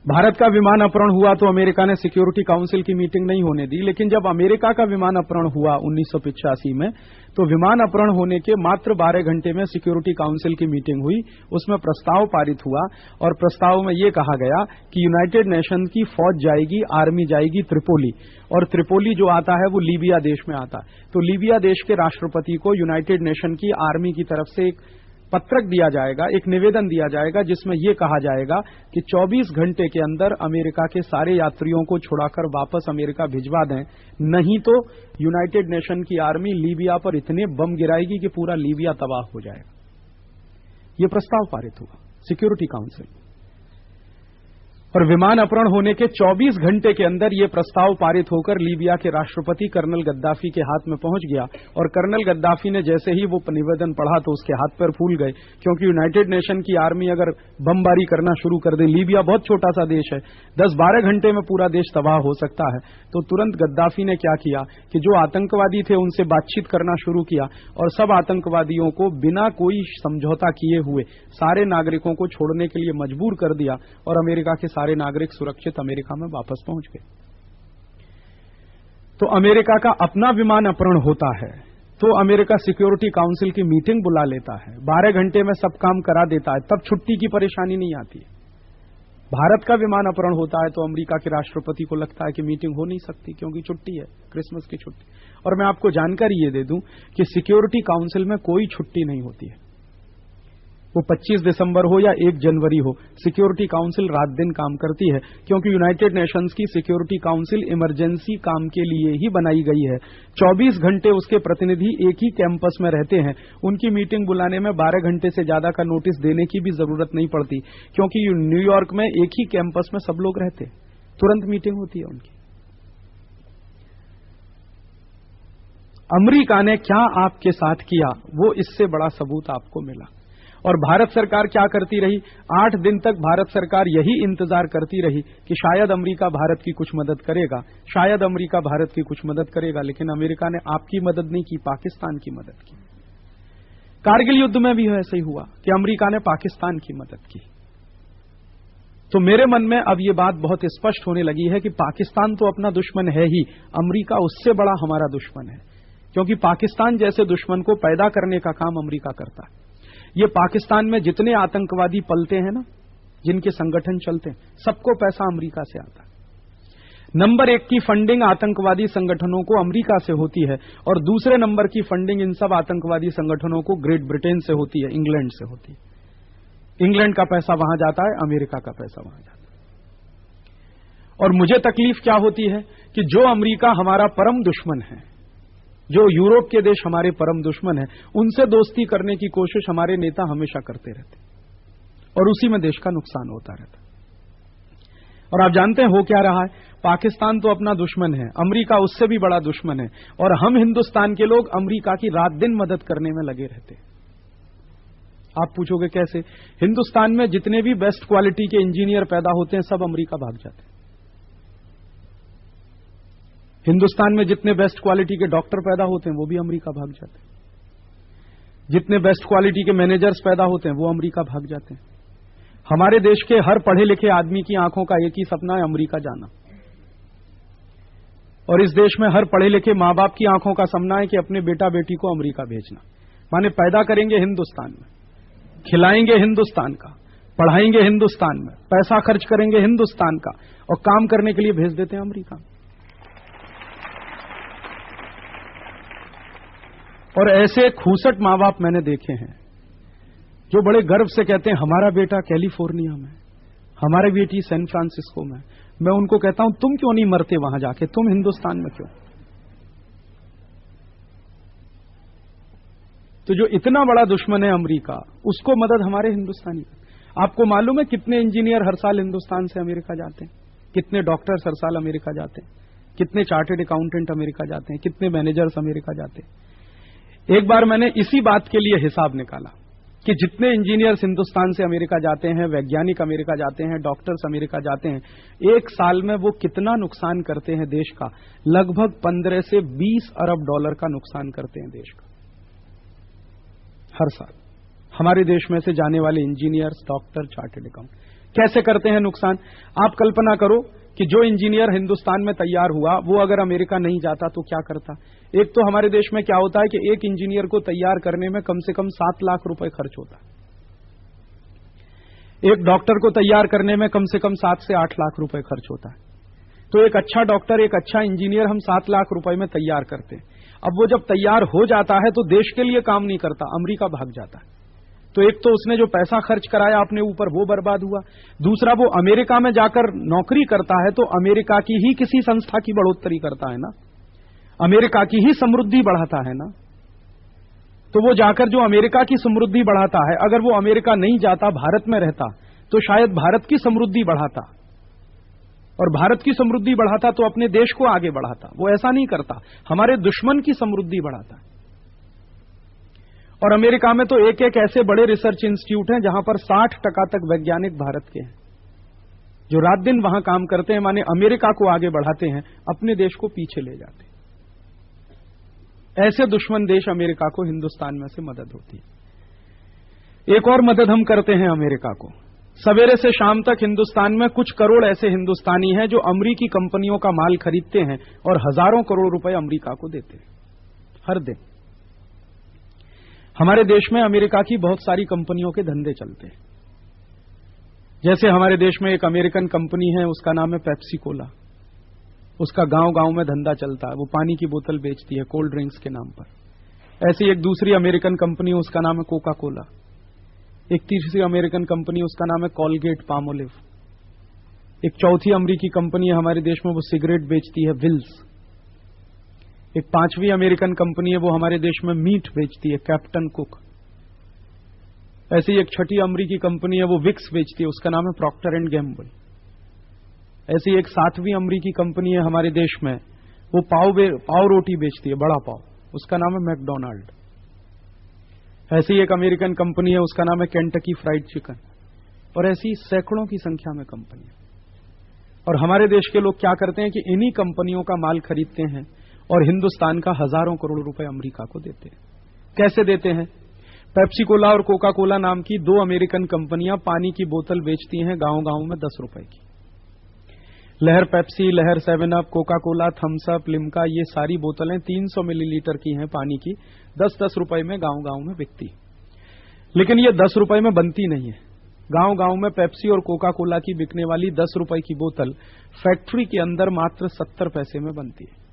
भारत का विमान अपहरण हुआ तो अमेरिका ने सिक्योरिटी काउंसिल की मीटिंग नहीं होने दी, लेकिन जब अमेरिका का विमान अपहरण हुआ 1985 में, तो विमान अपहरण होने के मात्र 12 घंटे में सिक्योरिटी काउंसिल की मीटिंग हुई। उसमें प्रस्ताव पारित हुआ और प्रस्ताव में यह कहा गया कि यूनाइटेड नेशन की फौज जाएगी, आर्मी जाएगी त्रिपोली, और त्रिपोली जो आता है वो लीबिया देश में आता है। तो लीबिया देश के राष्ट्रपति को यूनाइटेड नेशन की आर्मी की तरफ से एक पत्रक दिया जाएगा, एक निवेदन दिया जाएगा, जिसमें यह कहा जाएगा कि 24 घंटे के अंदर अमेरिका के सारे यात्रियों को छुड़ाकर वापस अमेरिका भिजवा दें, नहीं तो यूनाइटेड नेशन की आर्मी लीबिया पर इतने बम गिराएगी कि पूरा लीबिया तबाह हो जाएगा। यह प्रस्ताव पारित हुआ सिक्योरिटी काउंसिल, और विमान अपहरण होने के 24 घंटे के अंदर यह प्रस्ताव पारित होकर लीबिया के राष्ट्रपति कर्नल गद्दाफी के हाथ में पहुंच गया। और कर्नल गद्दाफी ने जैसे ही वो निवेदन पढ़ा तो उसके हाथ पैर फूल गए, क्योंकि यूनाइटेड नेशन की आर्मी अगर बमबारी करना शुरू कर दे, लीबिया बहुत छोटा सा देश है, 10-12 घंटे में पूरा देश तबाह हो सकता है। तो तुरंत गद्दाफी ने क्या किया कि जो आतंकवादी थे उनसे बातचीत करना शुरू किया और सब आतंकवादियों को बिना कोई समझौता किए हुए सारे नागरिकों को छोड़ने के लिए मजबूर कर दिया, और अमेरिका के सारे नागरिक सुरक्षित अमेरिका में वापस पहुंच गए। तो अमेरिका का अपना विमान अपहरण होता है तो अमेरिका सिक्योरिटी काउंसिल की मीटिंग बुला लेता है, 12 घंटे में सब काम करा देता है, तब छुट्टी की परेशानी नहीं आती है। भारत का विमान अपहरण होता है तो अमेरिका के राष्ट्रपति को लगता है कि मीटिंग हो नहीं सकती, क्योंकि छुट्टी है, क्रिसमस की छुट्टी। और मैं आपको जानकारी ये दे दूं कि सिक्योरिटी काउंसिल में कोई छुट्टी नहीं होती है, वो 25 दिसंबर हो या 1 जनवरी हो, सिक्योरिटी काउंसिल रात दिन काम करती है, क्योंकि यूनाइटेड नेशंस की सिक्योरिटी काउंसिल इमरजेंसी काम के लिए ही बनाई गई है। 24 घंटे उसके प्रतिनिधि एक ही कैंपस में रहते हैं, उनकी मीटिंग बुलाने में 12 घंटे से ज्यादा का नोटिस देने की भी जरूरत नहीं पड़ती, क्योंकि न्यूयॉर्क में एक ही कैंपस में सब लोग रहते हैं, तुरंत मीटिंग होती है उनकी। अमेरिका ने क्या आपके साथ किया, वो इससे बड़ा सबूत आपको मिला। और भारत सरकार क्या करती रही? 8 दिन तक भारत सरकार यही इंतजार करती रही कि शायद अमेरिका भारत की कुछ मदद करेगा, शायद अमेरिका भारत की कुछ मदद करेगा, लेकिन अमेरिका ने आपकी मदद नहीं की, पाकिस्तान की मदद की। कारगिल युद्ध में भी ऐसे ही हुआ कि अमेरिका ने पाकिस्तान की मदद की। तो मेरे मन में अब यह बात बहुत स्पष्ट होने लगी है कि पाकिस्तान तो अपना दुश्मन है ही, अमेरिका उससे बड़ा हमारा दुश्मन है, क्योंकि पाकिस्तान जैसे दुश्मन को पैदा करने का काम अमेरिका करता है। ये पाकिस्तान में जितने आतंकवादी पलते हैं ना, जिनके संगठन चलते हैं, सबको पैसा अमेरिका से आता है। नंबर 1 की फंडिंग आतंकवादी संगठनों को अमेरिका से होती है, और दूसरे नंबर की फंडिंग इन सब आतंकवादी संगठनों को ग्रेट ब्रिटेन से होती है, इंग्लैंड से होती है। इंग्लैंड का पैसा वहां जाता है, अमेरिका का पैसा वहां जाता है। और मुझे तकलीफ क्या होती है कि जो अमेरिका हमारा परम दुश्मन है, जो यूरोप के देश हमारे परम दुश्मन हैं, उनसे दोस्ती करने की कोशिश हमारे नेता हमेशा करते रहते, और उसी में देश का नुकसान होता रहता। और आप जानते हैं हो क्या रहा है? पाकिस्तान तो अपना दुश्मन है, अमेरिका उससे भी बड़ा दुश्मन है, और हम हिंदुस्तान के लोग अमेरिका की रात दिन मदद करने में लगे रहते। आप पूछोगे कैसे? हिंदुस्तान में जितने भी बेस्ट क्वालिटी के इंजीनियर पैदा होते हैं, सब अमेरिका भाग जाते हैं। हिंदुस्तान में जितने बेस्ट क्वालिटी के डॉक्टर पैदा होते हैं, वो भी अमेरिका भाग जाते हैं। जितने बेस्ट क्वालिटी के मैनेजर्स पैदा होते हैं, वो अमेरिका भाग जाते हैं। हमारे देश के हर पढ़े लिखे आदमी की आंखों का एक ही सपना है, अमेरिका जाना। और इस देश में हर पढ़े लिखे माँ बाप की आंखों का सपना है कि अपने बेटा बेटी को अमेरिका भेजना। माने पैदा करेंगे हिंदुस्तान में, खिलाएंगे हिंदुस्तान का, पढ़ाएंगे हिंदुस्तान में, पैसा खर्च करेंगे हिंदुस्तान का, और काम करने के लिए भेज देते हैं अमेरिका। और ऐसे खूसट माँ बाप मैंने देखे हैं जो बड़े गर्व से कहते हैं हमारा बेटा कैलिफोर्निया में, हमारी बेटी सैन फ्रांसिस्को में। मैं उनको कहता हूं तुम क्यों नहीं मरते वहां जाके, तुम हिंदुस्तान में क्यों? तो जो इतना बड़ा दुश्मन है अमेरिका, उसको मदद हमारे हिंदुस्तानी। आपको मालूम है कितने इंजीनियर हर साल हिंदुस्तान से अमेरिका जाते हैं, कितने डॉक्टर्स हर साल अमेरिका जाते हैं, कितने चार्टेड अकाउंटेंट अमेरिका जाते हैं, कितने मैनेजर्स अमेरिका जाते हैं। एक बार मैंने इसी बात के लिए हिसाब निकाला कि जितने इंजीनियर्स हिंदुस्तान से अमेरिका जाते हैं, वैज्ञानिक अमेरिका जाते हैं, डॉक्टर्स अमेरिका जाते हैं, एक साल में वो कितना नुकसान करते हैं देश का। लगभग 15 से 20 अरब डॉलर का नुकसान करते हैं देश का हर साल। हमारे देश में से जाने वाले इंजीनियर्स, डॉक्टर, चार्टेड अकाउंट कैसे करते हैं नुकसान। आप कल्पना करो कि जो इंजीनियर हिंदुस्तान में तैयार हुआ वो अगर अमेरिका नहीं जाता तो क्या करता। एक तो हमारे देश में क्या होता है कि एक इंजीनियर को तैयार करने में कम से कम 7 लाख रुपए खर्च होता है, एक डॉक्टर को तैयार करने में कम से कम 7 से 8 लाख रुपए खर्च होता है। तो एक अच्छा डॉक्टर, एक अच्छा इंजीनियर हम 7 लाख रुपए में तैयार करते हैं। अब वो जब तैयार हो जाता है तो देश के लिए काम नहीं करता, अमेरिका भाग जाता है। तो एक तो उसने जो पैसा खर्च कराया अपने ऊपर वो बर्बाद हुआ, दूसरा वो अमेरिका में जाकर नौकरी करता है तो अमेरिका की ही किसी संस्था की बढ़ोतरी करता है ना, अमेरिका की ही समृद्धि बढ़ाता है ना। तो वो जाकर जो अमेरिका की समृद्धि बढ़ाता है, अगर वो अमेरिका नहीं जाता, भारत में रहता, तो शायद भारत की समृद्धि बढ़ाता, और भारत की समृद्धि बढ़ाता तो अपने देश को आगे बढ़ाता। वो ऐसा नहीं करता, हमारे दुश्मन की समृद्धि बढ़ाता। और अमेरिका में तो एक एक ऐसे बड़े रिसर्च इंस्टीट्यूट हैं जहां पर 60% तक वैज्ञानिक भारत के हैं, जो रात दिन वहां काम करते हैं, माने अमेरिका को आगे बढ़ाते हैं, अपने देश को पीछे ले जाते हैं। ऐसे दुश्मन देश अमेरिका को हिंदुस्तान में से मदद होती है। एक और मदद हम करते हैं अमेरिका को। सवेरे से शाम तक हिंदुस्तान में कुछ करोड़ ऐसे हिंदुस्तानी हैं जो अमेरिकी कंपनियों का माल खरीदते हैं और हजारों करोड़ रुपए अमेरिका को देते हैं हर दिन। हमारे देश में अमेरिका की बहुत सारी कंपनियों के धंधे चलते हैं। जैसे हमारे देश में एक अमेरिकन कंपनी है, उसका नाम है पेप्सी कोला। उसका गांव गांव में धंधा चलता है, वो पानी की बोतल बेचती है कोल्ड ड्रिंक्स के नाम पर। ऐसी एक दूसरी अमेरिकन कंपनी है, उसका नाम है कोका कोला। एक तीसरी अमेरिकन कंपनी, उसका नाम है कॉलगेट पामोलिव। एक चौथी अमेरिकी कंपनी है हमारे देश में, वो सिगरेट बेचती है, विल्स। एक पांचवी अमेरिकन कंपनी है, वो हमारे देश में मीट बेचती है, कैप्टन कुक। ऐसी एक छठी अमेरिकी कंपनी है, वो विक्स बेचती है, उसका नाम है प्रॉक्टर एंड गैम्बल। ऐसी एक 7वीं अमेरिकी कंपनी है हमारे देश में, वो पाव रोटी बेचती है, बड़ा पाव, उसका नाम है मैकडोनाल्ड। ऐसी एक अमेरिकन कंपनी है, उसका नाम है केंटकी फ्राइड चिकन। और ऐसी सैकड़ों की संख्या में कंपनियां। और हमारे देश के लोग क्या करते हैं कि इन्हीं कंपनियों का माल खरीदते हैं और हिंदुस्तान का हजारों करोड़ रुपए अमेरिका को देते हैं। कैसे देते हैं? पेप्सी कोला और कोका कोला नाम की 2 अमेरिकन कंपनियां पानी की बोतल बेचती हैं गांव गांव में 10 रुपए की। लहर Pepsi, Lehar 7 Up, Coca Cola, Thums Up, Limca, ये सारी बोतलें 300 मिलीलीटर की हैं पानी की, 10-10 रुपए में गांव गांव में बिकती। लेकिन ये 10 रुपए में बनती नहीं है। गांव गांव में पेप्सी और कोका कोला की बिकने वाली 10 रुपए की बोतल फैक्ट्री के अंदर मात्र 70 पैसे में बनती है।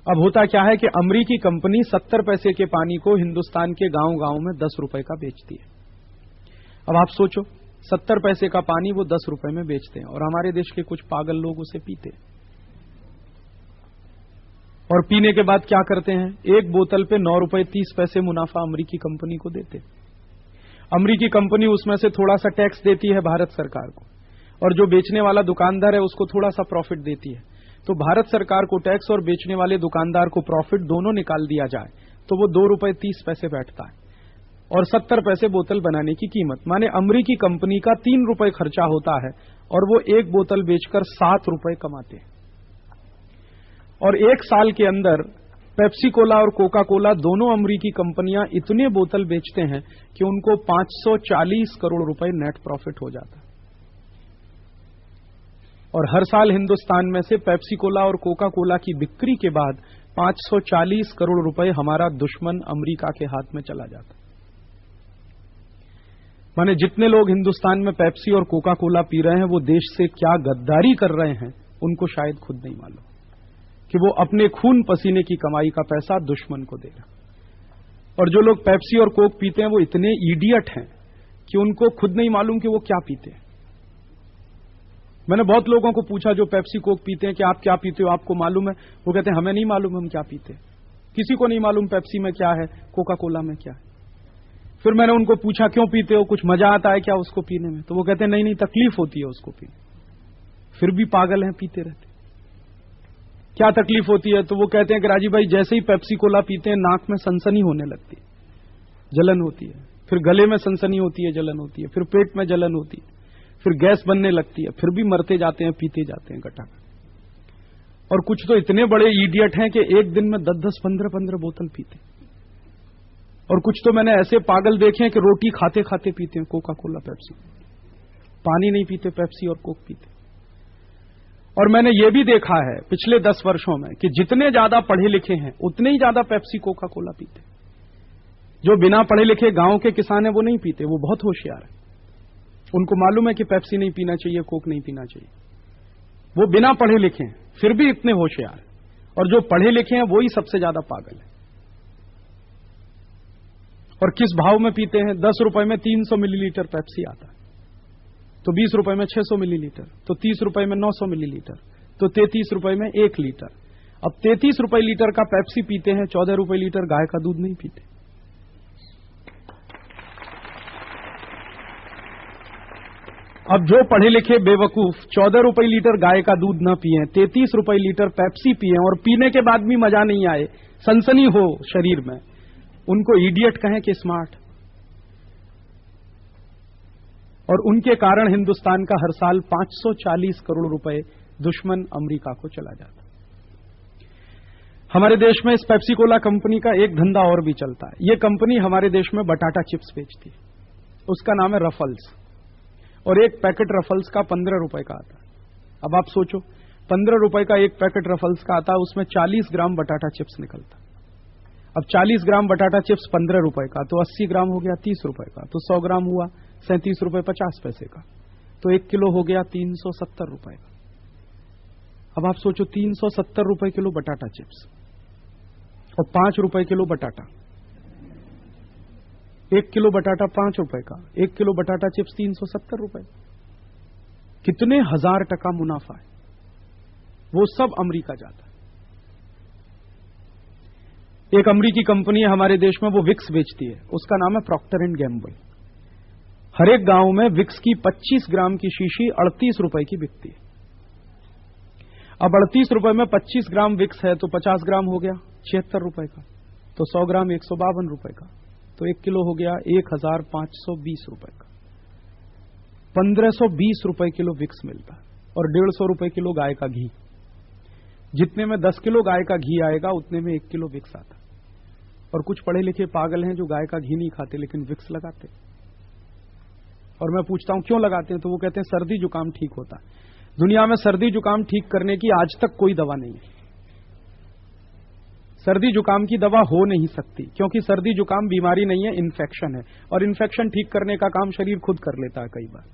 अब होता क्या है कि अमेरिकी कंपनी 70 पैसे के पानी को हिंदुस्तान के गांव गांव में 10 रुपए का बेचती है। अब आप सोचो, 70 पैसे का पानी वो 10 रुपए में बेचते हैं और हमारे देश के कुछ पागल लोग उसे पीते हैं। और पीने के बाद क्या करते हैं? एक बोतल पे 9 रुपए 30 पैसे मुनाफा अमेरिकी कंपनी को देते। अमेरिकी कंपनी उसमें से थोड़ा सा टैक्स देती है भारत सरकार को, और जो बेचने वाला दुकानदार है उसको थोड़ा सा प्रॉफिट देती है। तो भारत सरकार को टैक्स और बेचने वाले दुकानदार को प्रॉफिट दोनों निकाल दिया जाए तो वो 2 रुपए 30 पैसे बैठता है, और 70 पैसे बोतल बनाने की कीमत। माने अमेरिकी कंपनी का 3 रुपए खर्चा होता है और वो एक बोतल बेचकर 7 रुपए कमाते हैं। और एक साल के अंदर पेप्सी कोला और कोका कोला दोनों अमेरिकी कंपनियां इतने बोतल बेचते हैं कि उनको 540 करोड़ रुपए नेट प्रॉफिट हो जाता है। और हर साल हिंदुस्तान में से पेप्सी कोला और कोका कोला की बिक्री के बाद 540 करोड़ रुपए हमारा दुश्मन अमेरिका के हाथ में चला जाता। माने जितने लोग हिंदुस्तान में पेप्सी और कोका कोला पी रहे हैं वो देश से क्या गद्दारी कर रहे हैं उनको शायद खुद नहीं मालूम कि वो अपने खून पसीने की कमाई का पैसा दुश्मन को दे रहा। और जो लोग पेप्सी और कोक पीते हैं वो इतने इडियट हैं कि उनको खुद नहीं मालूम कि वो क्या पीते हैं। मैंने बहुत लोगों को पूछा जो पेप्सी कोक पीते हैं कि आप क्या पीते हो, आपको मालूम है? वो कहते हैं हमें नहीं मालूम हम क्या पीते हैं। किसी को नहीं मालूम पेप्सी में क्या है, कोका कोला में क्या है। फिर मैंने उनको पूछा क्यों पीते हो, कुछ मजा आता है क्या उसको पीने में? तो वो कहते हैं नहीं तकलीफ होती है उसको पीने। फिर भी पागल हैं, पीते रहते। क्या तकलीफ होती है? तो वो कहते हैं कि राजीव भाई जैसे ही पेप्सी कोला पीते हैं नाक में सनसनी होने लगती है, जलन होती है, फिर गले में सनसनी होती है, जलन होती है, फिर पेट में जलन होती है, फिर गैस बनने लगती है, फिर भी मरते जाते हैं, पीते जाते हैं घटा। और कुछ तो इतने बड़े इडियट हैं कि एक दिन में 10-10, 15-15 बोतल पीते। और कुछ तो मैंने ऐसे पागल देखे हैं कि रोटी खाते खाते पीते हैं कोका कोला पेप्सी, पानी नहीं पीते, पेप्सी और कोक पीते। और मैंने ये भी देखा है पिछले 10 वर्षों में कि जितने ज्यादा पढ़े लिखे हैं उतने ही ज्यादा पेप्सी कोका कोला पीते। जो बिना पढ़े लिखे गांव के किसान है वो नहीं पीते, वो बहुत होशियार है, उनको मालूम है कि पेप्सी नहीं पीना चाहिए, कोक नहीं पीना चाहिए। वो बिना पढ़े लिखे हैं फिर भी इतने होशियार। और जो पढ़े लिखे हैं वो ही सबसे ज्यादा पागल है। और किस भाव में पीते हैं? 10 रुपए में 300 मिलीलीटर पेप्सी आता है, तो 20 रुपए में 600 मिलीलीटर, तो 30 रुपए में 900 मिलीलीटर, तो 33 रुपए में 1 लीटर। अब 33 रुपए लीटर का पेप्सी पीते हैं, 14 रुपए लीटर गाय का दूध नहीं पीते। अब जो पढ़े लिखे बेवकूफ 14 रुपए लीटर गाय का दूध न पिए, 33 रुपए लीटर पेप्सी पिए और पीने के बाद भी मजा नहीं आए, सनसनी हो शरीर में, उनको इडियट कहें कि स्मार्ट। और उनके कारण हिंदुस्तान का हर साल 540 करोड़ रुपए दुश्मन अमेरिका को चला जाता। हमारे देश में इस पेप्सी कोला कंपनी का एक धंधा और भी चलता है। ये कंपनी हमारे देश में बटाटा चिप्स बेचती है, उसका नाम है रफल्स। और एक पैकेट रफल्स का 15 रुपए का आता है। अब आप सोचो 15 रुपए का एक पैकेट रफल्स का आता है, उसमें 40 ग्राम बटाटा चिप्स निकलता। अब 40 ग्राम बटाटा चिप्स 15 रुपए का, तो 80 ग्राम हो गया 30 रुपए का, तो 100 ग्राम हुआ 37 रुपए 50 पैसे का, तो 1 किलो हो गया 370 रुपए का। अब आप सोचो 370 रुपए किलो बटाटा चिप्स और 5 रुपए किलो बटाटा। 1 किलो बटाटा 5 रुपए का, 1 किलो बटाटा चिप्स 370 रुपए। कितने हजार टका मुनाफा है। वो सब अमेरिका जाता है। एक अमेरिकी कंपनी है हमारे देश में, वो विक्स बेचती है, उसका नाम है प्रॉक्टर एंड गैम्बल। हर एक गांव में विक्स की 25 ग्राम की शीशी 38 रुपए की बिकती है। अब 38 रुपए में 25 ग्राम विक्स है तो 50 ग्राम हो गया 76 रुपए का, तो 100 ग्राम 152 रुपए का, तो 1 किलो हो गया 1520 रुपए का। 1520 रुपए किलो विक्स मिलता है। और 150 रुपए किलो गाय का घी। जितने में 10 किलो गाय का घी आएगा उतने में 1 किलो विक्स आता। और कुछ पढ़े लिखे पागल हैं जो गाय का घी नहीं खाते लेकिन विक्स लगाते। और मैं पूछता हूं क्यों लगाते हैं, तो वो कहते हैं सर्दी जुकाम ठीक होता है। दुनिया में सर्दी जुकाम ठीक करने की आज तक कोई दवा नहीं है। सर्दी जुकाम की दवा हो नहीं सकती, क्योंकि सर्दी जुकाम बीमारी नहीं है, इन्फेक्शन है। और इन्फेक्शन ठीक करने का काम शरीर खुद कर लेता है। कई बार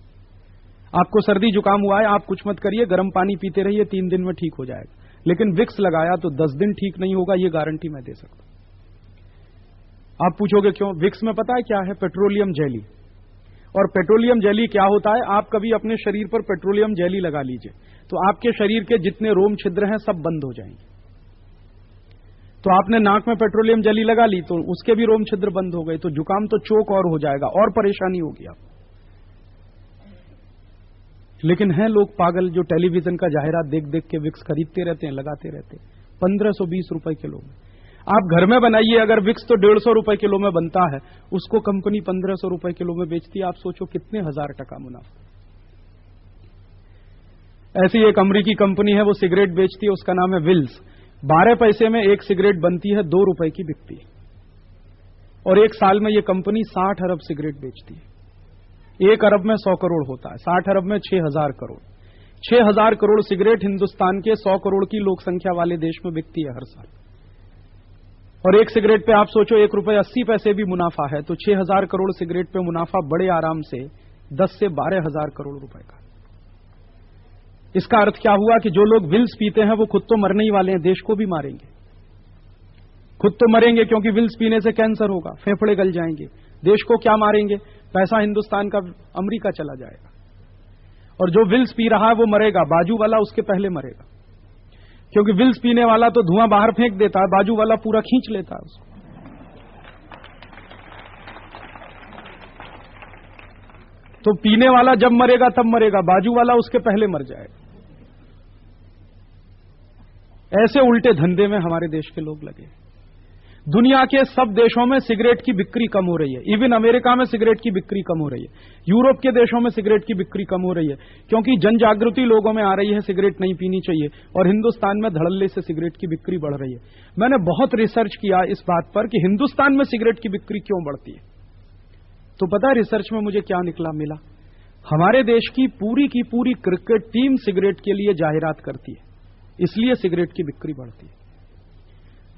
आपको सर्दी जुकाम हुआ है, आप कुछ मत करिए, गर्म पानी पीते रहिए, 3 दिन में ठीक हो जाएगा। लेकिन विक्स लगाया तो 10 दिन ठीक नहीं होगा, ये गारंटी मैं दे सकता हूं। आप पूछोगे क्यों? विक्स में पता है क्या है? Petroleum jelly. और पेट्रोलियम जेली क्या होता है? आप कभी अपने शरीर पर पेट्रोलियम जेली लगा लीजिए तो आपके शरीर के जितने रोम छिद्र हैं सब बंद हो जाएंगे। तो आपने नाक में पेट्रोलियम जेली लगा ली तो उसके भी रोम छिद्र बंद हो गए, तो जुकाम तो चोक और हो जाएगा और परेशानी होगी आप। लेकिन हैं लोग पागल जो टेलीविजन का जाहिरात देख देख के विक्स खरीदते रहते हैं, लगाते रहते हैं। 1520 रुपए किलो में आप घर में बनाइए, अगर विक्स तो 150 रुपए किलो में बनता है, उसको कंपनी 1500 रुपए किलो में बेचती है। आप सोचो कितने हजार टका मुनाफा। ऐसी एक अमेरिकी कंपनी है, वो सिगरेट बेचती है, उसका नाम है विल्स। 12 पैसे में एक सिगरेट बनती है, 2 रुपए की बिकती है। और एक साल में ये कंपनी 60 अरब सिगरेट बेचती है। 1 अरब में 100 करोड़ होता है, 60 अरब में 6000 करोड़। 6,000 करोड़ सिगरेट हिंदुस्तान के 100 करोड़ की लोक संख्या वाले देश में बिकती है हर साल। और एक सिगरेट पे आप सोचो 1 रुपए 80 पैसे भी मुनाफा है, तो 6,000 करोड़ सिगरेट पे मुनाफा बड़े आराम से 10 से 12,000 करोड़ रुपए का। इसका अर्थ क्या हुआ कि जो लोग विल्स पीते हैं वो खुद तो मरने ही वाले हैं, देश को भी मारेंगे। खुद तो मरेंगे क्योंकि विल्स पीने से कैंसर होगा, फेफड़े गल जाएंगे। देश को क्या मारेंगे? पैसा हिंदुस्तान का अमेरिका चला जाएगा। और जो विल्स पी रहा है वो मरेगा, बाजू वाला उसके पहले मरेगा, क्योंकि विल्स पीने वाला तो धुआं बाहर फेंक देता है, बाजू वाला पूरा खींच लेता है उसको। तो पीने वाला जब मरेगा तब मरेगा, बाजू वाला उसके पहले मर जाएगा। ऐसे उल्टे धंधे में हमारे देश के लोग लगे। दुनिया के सब देशों में सिगरेट की बिक्री कम हो रही है। इवन अमेरिका में सिगरेट की बिक्री कम हो रही है, यूरोप के देशों में सिगरेट की बिक्री कम हो रही है, क्योंकि जन जागृति लोगों में आ रही है सिगरेट नहीं पीनी चाहिए, और हिंदुस्तान में धड़ल्ले से सिगरेट की बिक्री बढ़ रही है। मैंने बहुत रिसर्च किया इस बात पर कि हिंदुस्तान में सिगरेट की बिक्री क्यों बढ़ती है, तो पता है रिसर्च में मुझे क्या मिला? हमारे देश की पूरी क्रिकेट टीम सिगरेट के लिए जाहिरात करती है, इसलिए सिगरेट की बिक्री बढ़ती है।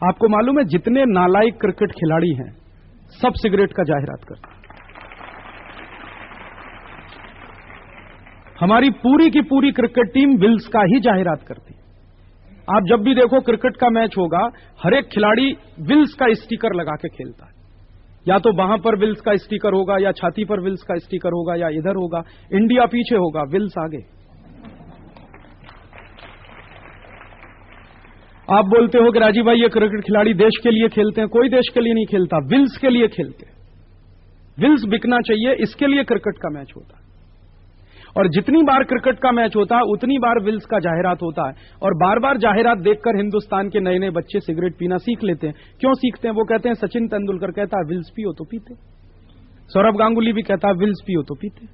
आपको मालूम है जितने नालायक क्रिकेट खिलाड़ी हैं सब सिगरेट का जाहिरात करते हैं। हमारी पूरी क्रिकेट टीम विल्स का ही जाहिरात करती है। आप जब भी देखो क्रिकेट का मैच होगा, हर एक खिलाड़ी विल्स का स्टिकर लगा के खेलता है। या तो वहां पर विल्स का स्टिकर होगा, या छाती पर विल्स का स्टिकर होगा, या इधर होगा। इंडिया पीछे होगा, विल्स आगे। आप बोलते हो कि राजीव भाई ये क्रिकेट खिलाड़ी देश के लिए खेलते हैं, कोई देश के लिए नहीं खेलता, विल्स के लिए खेलते हैं। विल्स बिकना चाहिए, इसके लिए क्रिकेट का मैच होता है। और जितनी बार क्रिकेट का मैच होता है उतनी बार विल्स का जाहिरात होता है, और बार बार जाहिरात देखकर हिंदुस्तान के नए नए बच्चे सिगरेट पीना सीख लेते हैं। क्यों सीखते हैं? वो कहते हैं सचिन तेंदुलकर कहता है विल्स पियो तो पीते, सौरभ गांगुली भी कहता है विल्स पियो तो पीते।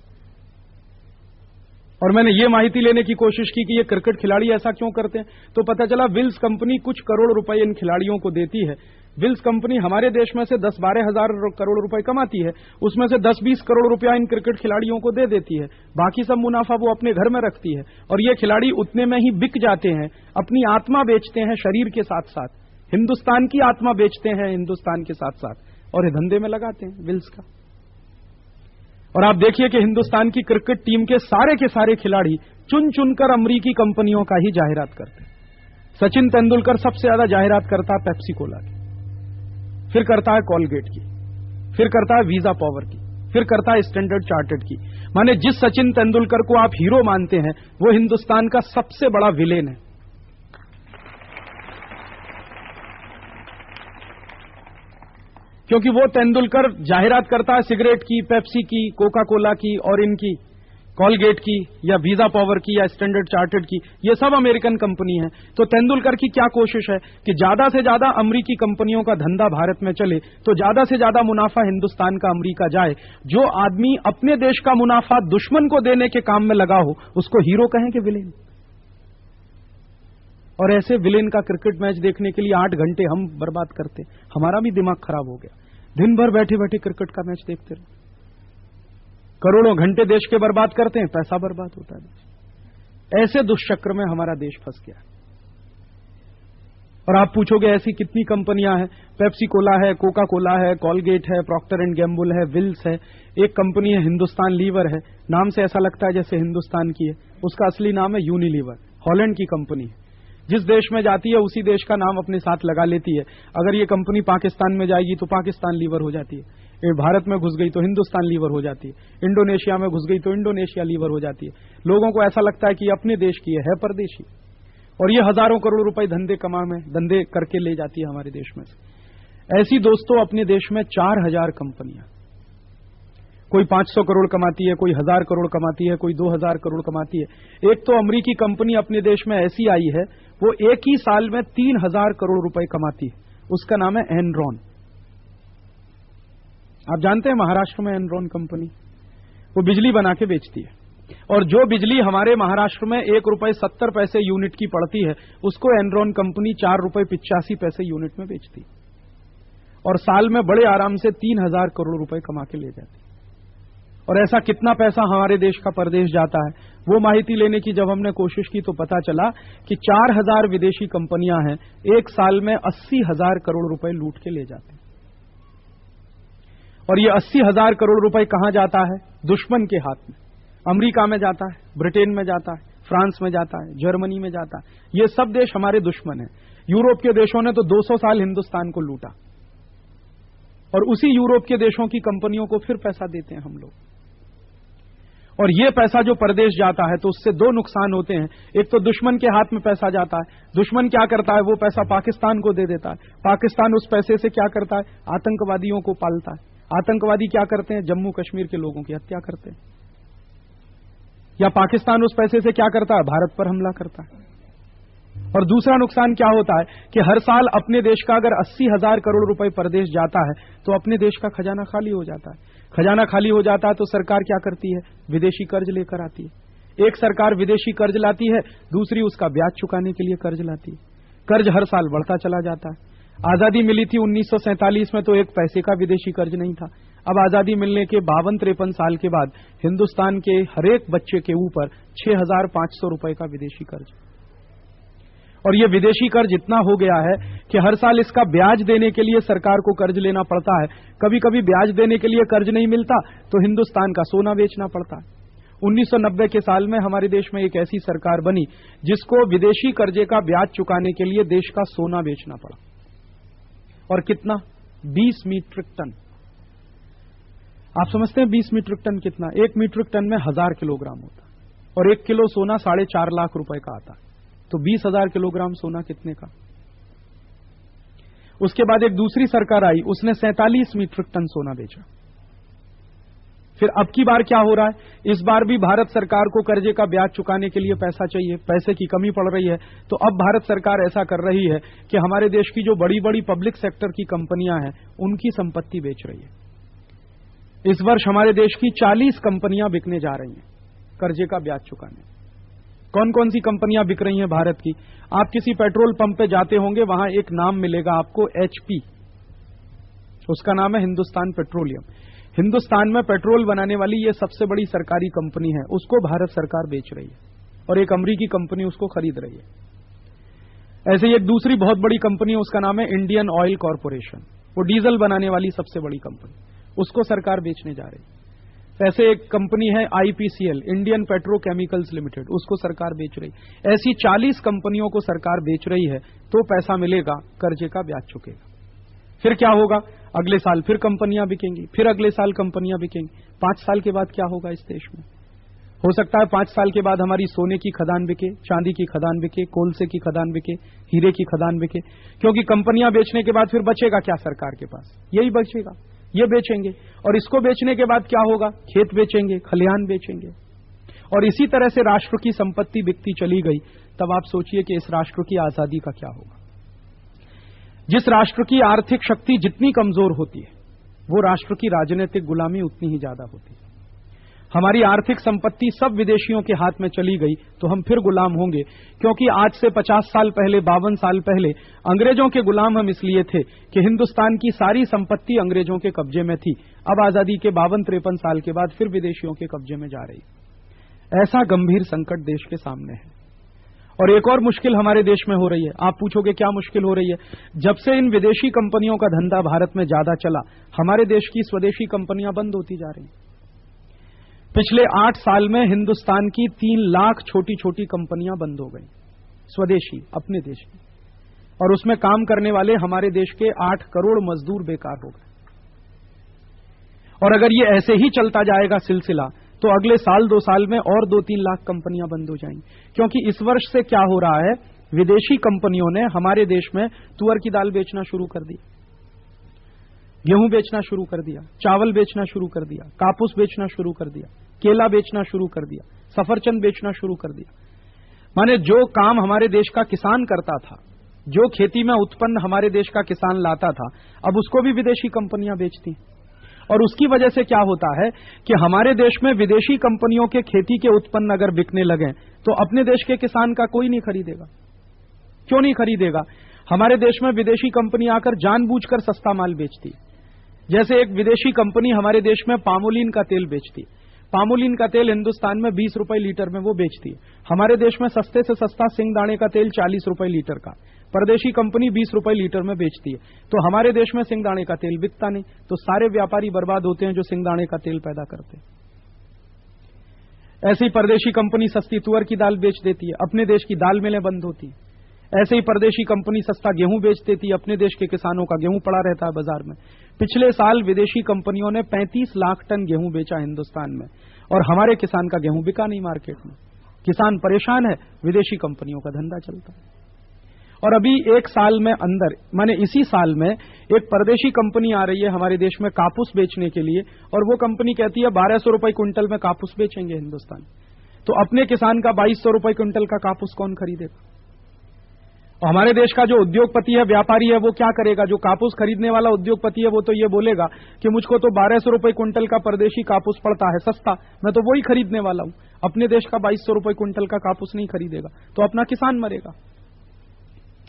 और मैंने ये माहिती लेने की कोशिश की कि ये क्रिकेट खिलाड़ी ऐसा क्यों करते हैं, तो पता चला विल्स कंपनी कुछ करोड़ रुपए इन खिलाड़ियों को देती है। विल्स कंपनी हमारे देश में से 10-12 हजार करोड़ रुपए कमाती है, उसमें से 10-20 करोड़ रुपया इन क्रिकेट खिलाड़ियों को दे देती है, बाकी सब मुनाफा वो अपने घर में रखती है। और ये खिलाड़ी उतने में ही बिक जाते हैं, अपनी आत्मा बेचते हैं शरीर के साथ साथ, हिंदुस्तान की आत्मा बेचते हैं हिंदुस्तान के साथ साथ, और ये धंधे में लगाते हैं विल्स का। और आप देखिए कि हिंदुस्तान की क्रिकेट टीम के सारे खिलाड़ी चुन चुनकर अमरीकी कंपनियों का ही जाहिरात करते हैं। सचिन तेंदुलकर सबसे ज्यादा जाहिरात करता है पेप्सी कोला की, फिर करता है कॉलगेट की, फिर करता है वीजा पावर की, फिर करता है स्टैंडर्ड चार्टर्ड की। माने जिस सचिन तेंदुलकर को आप हीरो मानते हैं वो हिंदुस्तान का सबसे बड़ा विलेन है। क्योंकि वो तेंदुलकर जाहिरात करता है सिगरेट की, पेप्सी की, कोका कोला की और इनकी कॉलगेट की, या वीजा पावर की, या स्टैंडर्ड चार्टर्ड की, ये सब अमेरिकन कंपनी है। तो तेंदुलकर की क्या कोशिश है कि ज्यादा से ज्यादा अमेरिकी कंपनियों का धंधा भारत में चले, तो ज्यादा से ज्यादा मुनाफा हिंदुस्तान का अमेरिका जाए। जो आदमी अपने देश का मुनाफा दुश्मन को देने के काम में लगा हो उसको हीरो कहें कि विलेन। और ऐसे विलेन का क्रिकेट मैच देखने के लिए 8 घंटे हम बर्बाद करते, हमारा भी दिमाग खराब हो गया। दिन भर बैठे बैठे क्रिकेट का मैच देखते रहे, करोड़ों घंटे देश के बर्बाद करते हैं, पैसा बर्बाद होता है। ऐसे दुष्चक्र में हमारा देश फंस गया। और आप पूछोगे ऐसी कितनी कंपनियां हैं? पेप्सी कोला है, कोका कोला है, कॉलगेट है, प्रॉक्टर एंड गैम्बल है, विल्स है। एक कंपनी है हिंदुस्तान लीवर है, नाम से ऐसा लगता है जैसे हिंदुस्तान की है, उसका असली नाम है यूनिलीवर, हॉलैंड की कंपनी है। जिस देश में जाती है उसी देश का नाम अपने साथ लगा लेती है। अगर ये कंपनी पाकिस्तान में जाएगी तो पाकिस्तान लीवर हो जाती है, ये भारत में घुस गई तो हिंदुस्तान लीवर हो जाती है, इंडोनेशिया में घुस गई तो इंडोनेशिया लीवर हो जाती है। लोगों को ऐसा लगता है कि ये अपने देश की है परदेशी, और ये हजारों करोड़ रुपए धंधे करके ले जाती है हमारे देश में से। ऐसी दोस्तों अपने देश में 4000 कंपनियां, कोई 500 करोड़ कमाती है, कोई 1000 करोड़ कमाती है, कोई 2000 करोड़ कमाती है। एक तो अमेरिकी कंपनी अपने देश में ऐसी आई है, वो एक ही साल में 3000 करोड़ रुपए कमाती है, उसका नाम है एनरॉन। आप जानते हैं महाराष्ट्र में एनरॉन कंपनी, वो बिजली बना के बेचती है, और जो बिजली हमारे महाराष्ट्र में 1 रुपए 70 पैसे यूनिट की पड़ती है, उसको एनरॉन कंपनी 4 रुपए 85 पैसे यूनिट में बेचती है, और साल में बड़े आराम से 3000 करोड़ रुपए कमा के ले जाती है। और ऐसा कितना पैसा हमारे देश का परदेश जाता है, वो माहिती लेने की जब हमने कोशिश की तो पता चला कि 4000 विदेशी कंपनियां हैं, एक साल में 80,000 करोड़ रुपए लूट के ले जाते हैं। और ये 80,000 करोड़ रुपए कहां जाता है? दुश्मन के हाथ में। अमेरिका में जाता है, ब्रिटेन में जाता है, फ्रांस में जाता है, जर्मनी में जाता है। ये सब देश हमारे दुश्मन हैं। यूरोप के देशों ने तो 200 साल हिंदुस्तान को लूटा, और उसी यूरोप के देशों की कंपनियों को फिर पैसा देते हैं हम लोग। और ये पैसा जो परदेश जाता है तो उससे दो नुकसान होते हैं। एक तो दुश्मन के हाथ में पैसा जाता है, दुश्मन क्या करता है, वो पैसा पाकिस्तान को दे देता है। पाकिस्तान उस पैसे से क्या करता है? आतंकवादियों को पालता है। आतंकवादी क्या करते हैं? जम्मू कश्मीर के लोगों की हत्या करते हैं। या पाकिस्तान उस पैसे से क्या करता है? भारत पर हमला करता है। और दूसरा नुकसान क्या होता है कि हर साल अपने देश का अगर 80,000 करोड़ रुपए परदेश जाता है तो अपने देश का खजाना खाली हो जाता है। खजाना खाली हो जाता है तो सरकार क्या करती है? विदेशी कर्ज लेकर आती है। एक सरकार विदेशी कर्ज लाती है, दूसरी उसका ब्याज चुकाने के लिए कर्ज लाती है। कर्ज हर साल बढ़ता चला जाता है। आजादी मिली थी 1947 में तो एक पैसे का विदेशी कर्ज नहीं था। अब आजादी मिलने के 52-53 साल के बाद हिंदुस्तान के हरेक बच्चे के ऊपर 6,500 रुपए का विदेशी कर्ज। और ये विदेशी कर्ज इतना हो गया है कि हर साल इसका ब्याज देने के लिए सरकार को कर्ज लेना पड़ता है। कभी कभी ब्याज देने के लिए कर्ज नहीं मिलता तो हिंदुस्तान का सोना बेचना पड़ता है। 1990 के साल में हमारे देश में एक ऐसी सरकार बनी जिसको विदेशी कर्जे का ब्याज चुकाने के लिए देश का सोना बेचना पड़ा। और कितना? 20 मीट्रिक टन। आप समझते हैं 20 मीट्रिक टन कितना? 1 मीट्रिक टन में 1000 किलोग्राम होता है और 1 किलो सोना 4.5 लाख रुपए का आता है। तो 20,000 किलोग्राम सोना कितने का? उसके बाद एक दूसरी सरकार आई, उसने 47 मीट्रिक टन सोना बेचा। फिर अब की बार क्या हो रहा है? इस बार भी भारत सरकार को कर्जे का ब्याज चुकाने के लिए पैसा चाहिए, पैसे की कमी पड़ रही है। तो अब भारत सरकार ऐसा कर रही है कि हमारे देश की जो बड़ी बड़ी पब्लिक सेक्टर की कंपनियां हैं उनकी संपत्ति बेच रही है। इस वर्ष हमारे देश की 40 कंपनियां बिकने जा रही हैं कर्जे का ब्याज चुकाने। कौन कौन सी कंपनियां बिक रही हैं भारत की? आप किसी पेट्रोल पंप पे जाते होंगे, वहां एक नाम मिलेगा आपको, HP। उसका नाम है हिंदुस्तान पेट्रोलियम। हिंदुस्तान में पेट्रोल बनाने वाली ये सबसे बड़ी सरकारी कंपनी है, उसको भारत सरकार बेच रही है और एक अमेरिकी कंपनी उसको खरीद रही है। ऐसे ही एक दूसरी बहुत बड़ी कंपनी है, उसका नाम है इंडियन ऑयल कॉरपोरेशन। वो डीजल बनाने वाली सबसे बड़ी कंपनी, उसको सरकार बेचने जा रही है। ऐसे एक कंपनी है IPCL, इंडियन पेट्रोकेमिकल्स लिमिटेड, उसको सरकार बेच रही। ऐसी 40 कंपनियों को सरकार बेच रही है तो पैसा मिलेगा, कर्जे का ब्याज चुकेगा। फिर क्या होगा? अगले साल फिर कंपनियां बिकेंगी, फिर अगले साल कंपनियां बिकेंगी। 5 साल के बाद क्या होगा इस देश में? हो सकता है 5 साल के बाद हमारी सोने की खदान बिके, चांदी की खदान बिके, कोलसे की खदान बिके, हीरे की खदान बिके। क्योंकि कंपनियां बेचने के बाद फिर बचेगा क्या सरकार के पास? यही बचेगा, ये बेचेंगे। और इसको बेचने के बाद क्या होगा? खेत बेचेंगे, खलिहान बेचेंगे। और इसी तरह से राष्ट्र की संपत्ति बिकती चली गई। तब आप सोचिए कि इस राष्ट्र की आजादी का क्या होगा। जिस राष्ट्र की आर्थिक शक्ति जितनी कमजोर होती है वो राष्ट्र की राजनीतिक गुलामी उतनी ही ज्यादा होती है। हमारी आर्थिक संपत्ति सब विदेशियों के हाथ में चली गई तो हम फिर गुलाम होंगे। क्योंकि आज से 50 साल पहले, 52 साल पहले अंग्रेजों के गुलाम हम इसलिए थे कि हिंदुस्तान की सारी संपत्ति अंग्रेजों के कब्जे में थी। अब आजादी के 52-53 साल के बाद फिर विदेशियों के कब्जे में जा रही। ऐसा गंभीर संकट देश के सामने है। और एक और मुश्किल हमारे देश में हो रही है। आप पूछोगे क्या मुश्किल हो रही है? जब से इन विदेशी कंपनियों का धंधा भारत में ज्यादा चला, हमारे देश की स्वदेशी कंपनियां बंद होती जा रही। पिछले 8 साल में हिंदुस्तान की 3 लाख छोटी छोटी कंपनियां बंद हो गई, स्वदेशी, अपने देश की। और उसमें काम करने वाले हमारे देश के 8 करोड़ मजदूर बेकार हो गए। और अगर ये ऐसे ही चलता जाएगा सिलसिला तो अगले साल 2 साल में और 2-3 लाख कंपनियां बंद हो जाएंगी। क्योंकि इस वर्ष से क्या हो रहा है, विदेशी कंपनियों ने हमारे देश में तुअर की दाल बेचना शुरू कर दी, गेहूं बेचना शुरू कर दिया, चावल बेचना शुरू कर दिया, कापूस बेचना शुरू कर दिया, केला बेचना शुरू कर दिया, सफरचंद बेचना शुरू कर दिया। माने जो काम हमारे देश का किसान करता था, जो खेती में उत्पन्न हमारे देश का किसान लाता था, अब उसको भी विदेशी कंपनियां बेचती। और उसकी वजह से क्या होता है कि हमारे देश में विदेशी कंपनियों के खेती के उत्पन्न अगर बिकने लगे तो अपने देश के किसान का कोई नहीं खरीदेगा। क्यों नहीं खरीदेगा? हमारे देश में विदेशी कंपनी आकर जानबूझकर सस्ता माल बेचती। जैसे एक विदेशी कंपनी हमारे देश में पामोलिन का तेल बेचती है। पामोलिन का तेल हिंदुस्तान में 20 रुपए लीटर में वो बेचती है। हमारे देश में सस्ते से सस्ता सिंगदाणे का तेल 40 रुपए लीटर का, परदेशी कंपनी 20 रुपए लीटर में बेचती है। तो हमारे देश में सिंगदाणे का तेल बिकता नहीं, तो सारे व्यापारी बर्बाद होते हैं जो सिंगदाणे का तेल पैदा करते हैं। ऐसे ही परदेशी कंपनी सस्ती तुअर की दाल बेच देती है, अपने देश की दाल मिलें बंद होती है। ऐसे ही परदेशी कंपनी सस्ता गेहूं बेच देती है, अपने देश के किसानों का गेहूं पड़ा रहता है बाजार में। पिछले साल विदेशी कंपनियों ने 35 लाख टन गेहूं बेचा हिंदुस्तान में, और हमारे किसान का गेहूं बिका नहीं मार्केट में। किसान परेशान है, विदेशी कंपनियों का धंधा चलता है। और अभी एक साल में अंदर, माने इसी साल में एक परदेशी कंपनी आ रही है हमारे देश में कापूस बेचने के लिए, और वो कंपनी कहती है 1200 रुपए क्विंटल में कापूस बेचेंगे हिंदुस्तान। तो अपने किसान का 2200 रुपए क्विंटल का कापूस कौन खरीदेगा? और हमारे देश का जो उद्योगपति है, व्यापारी है, वो क्या करेगा? जो कापूस खरीदने वाला उद्योगपति है वो तो ये बोलेगा कि मुझको तो 1200 रुपए क्विंटल का परदेशी कापूस पड़ता है सस्ता, मैं तो वही खरीदने वाला हूं। अपने देश का 2200 रुपए क्विंटल का कापूस नहीं खरीदेगा तो अपना किसान मरेगा,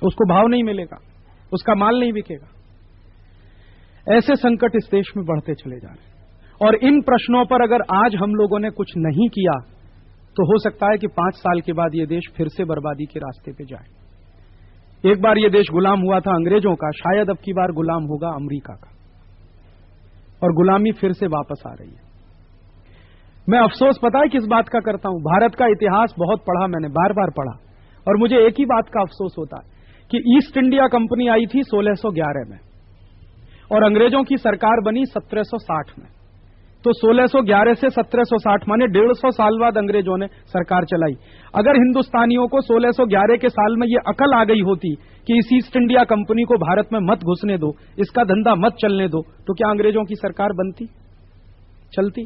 उसको भाव नहीं मिलेगा, उसका माल नहीं बिकेगा। ऐसे संकट इस देश में बढ़ते चले जा रहे हैं। और इन प्रश्नों पर अगर आज हम लोगों ने कुछ नहीं किया तो हो सकता है कि 5 साल के बाद ये देश फिर से बर्बादी के रास्ते पे जाए। एक बार ये देश गुलाम हुआ था अंग्रेजों का, शायद अब की बार गुलाम होगा अमेरिका का, और गुलामी फिर से वापस आ रही है। मैं अफसोस पता है किस बात का करता हूं? भारत का इतिहास बहुत पढ़ा मैंने, बार बार पढ़ा, और मुझे एक ही बात का अफसोस होता है कि ईस्ट इंडिया कंपनी आई थी 1611 में और अंग्रेजों की सरकार बनी 1760 में। तो 1611 से 1760 माने 150 साल बाद अंग्रेजों ने सरकार चलाई। अगर हिंदुस्तानियों को 1611 के साल में ये अकल आ गई होती कि इस ईस्ट इंडिया कंपनी को भारत में मत घुसने दो, इसका धंधा मत चलने दो, तो क्या अंग्रेजों की सरकार बनती, चलती?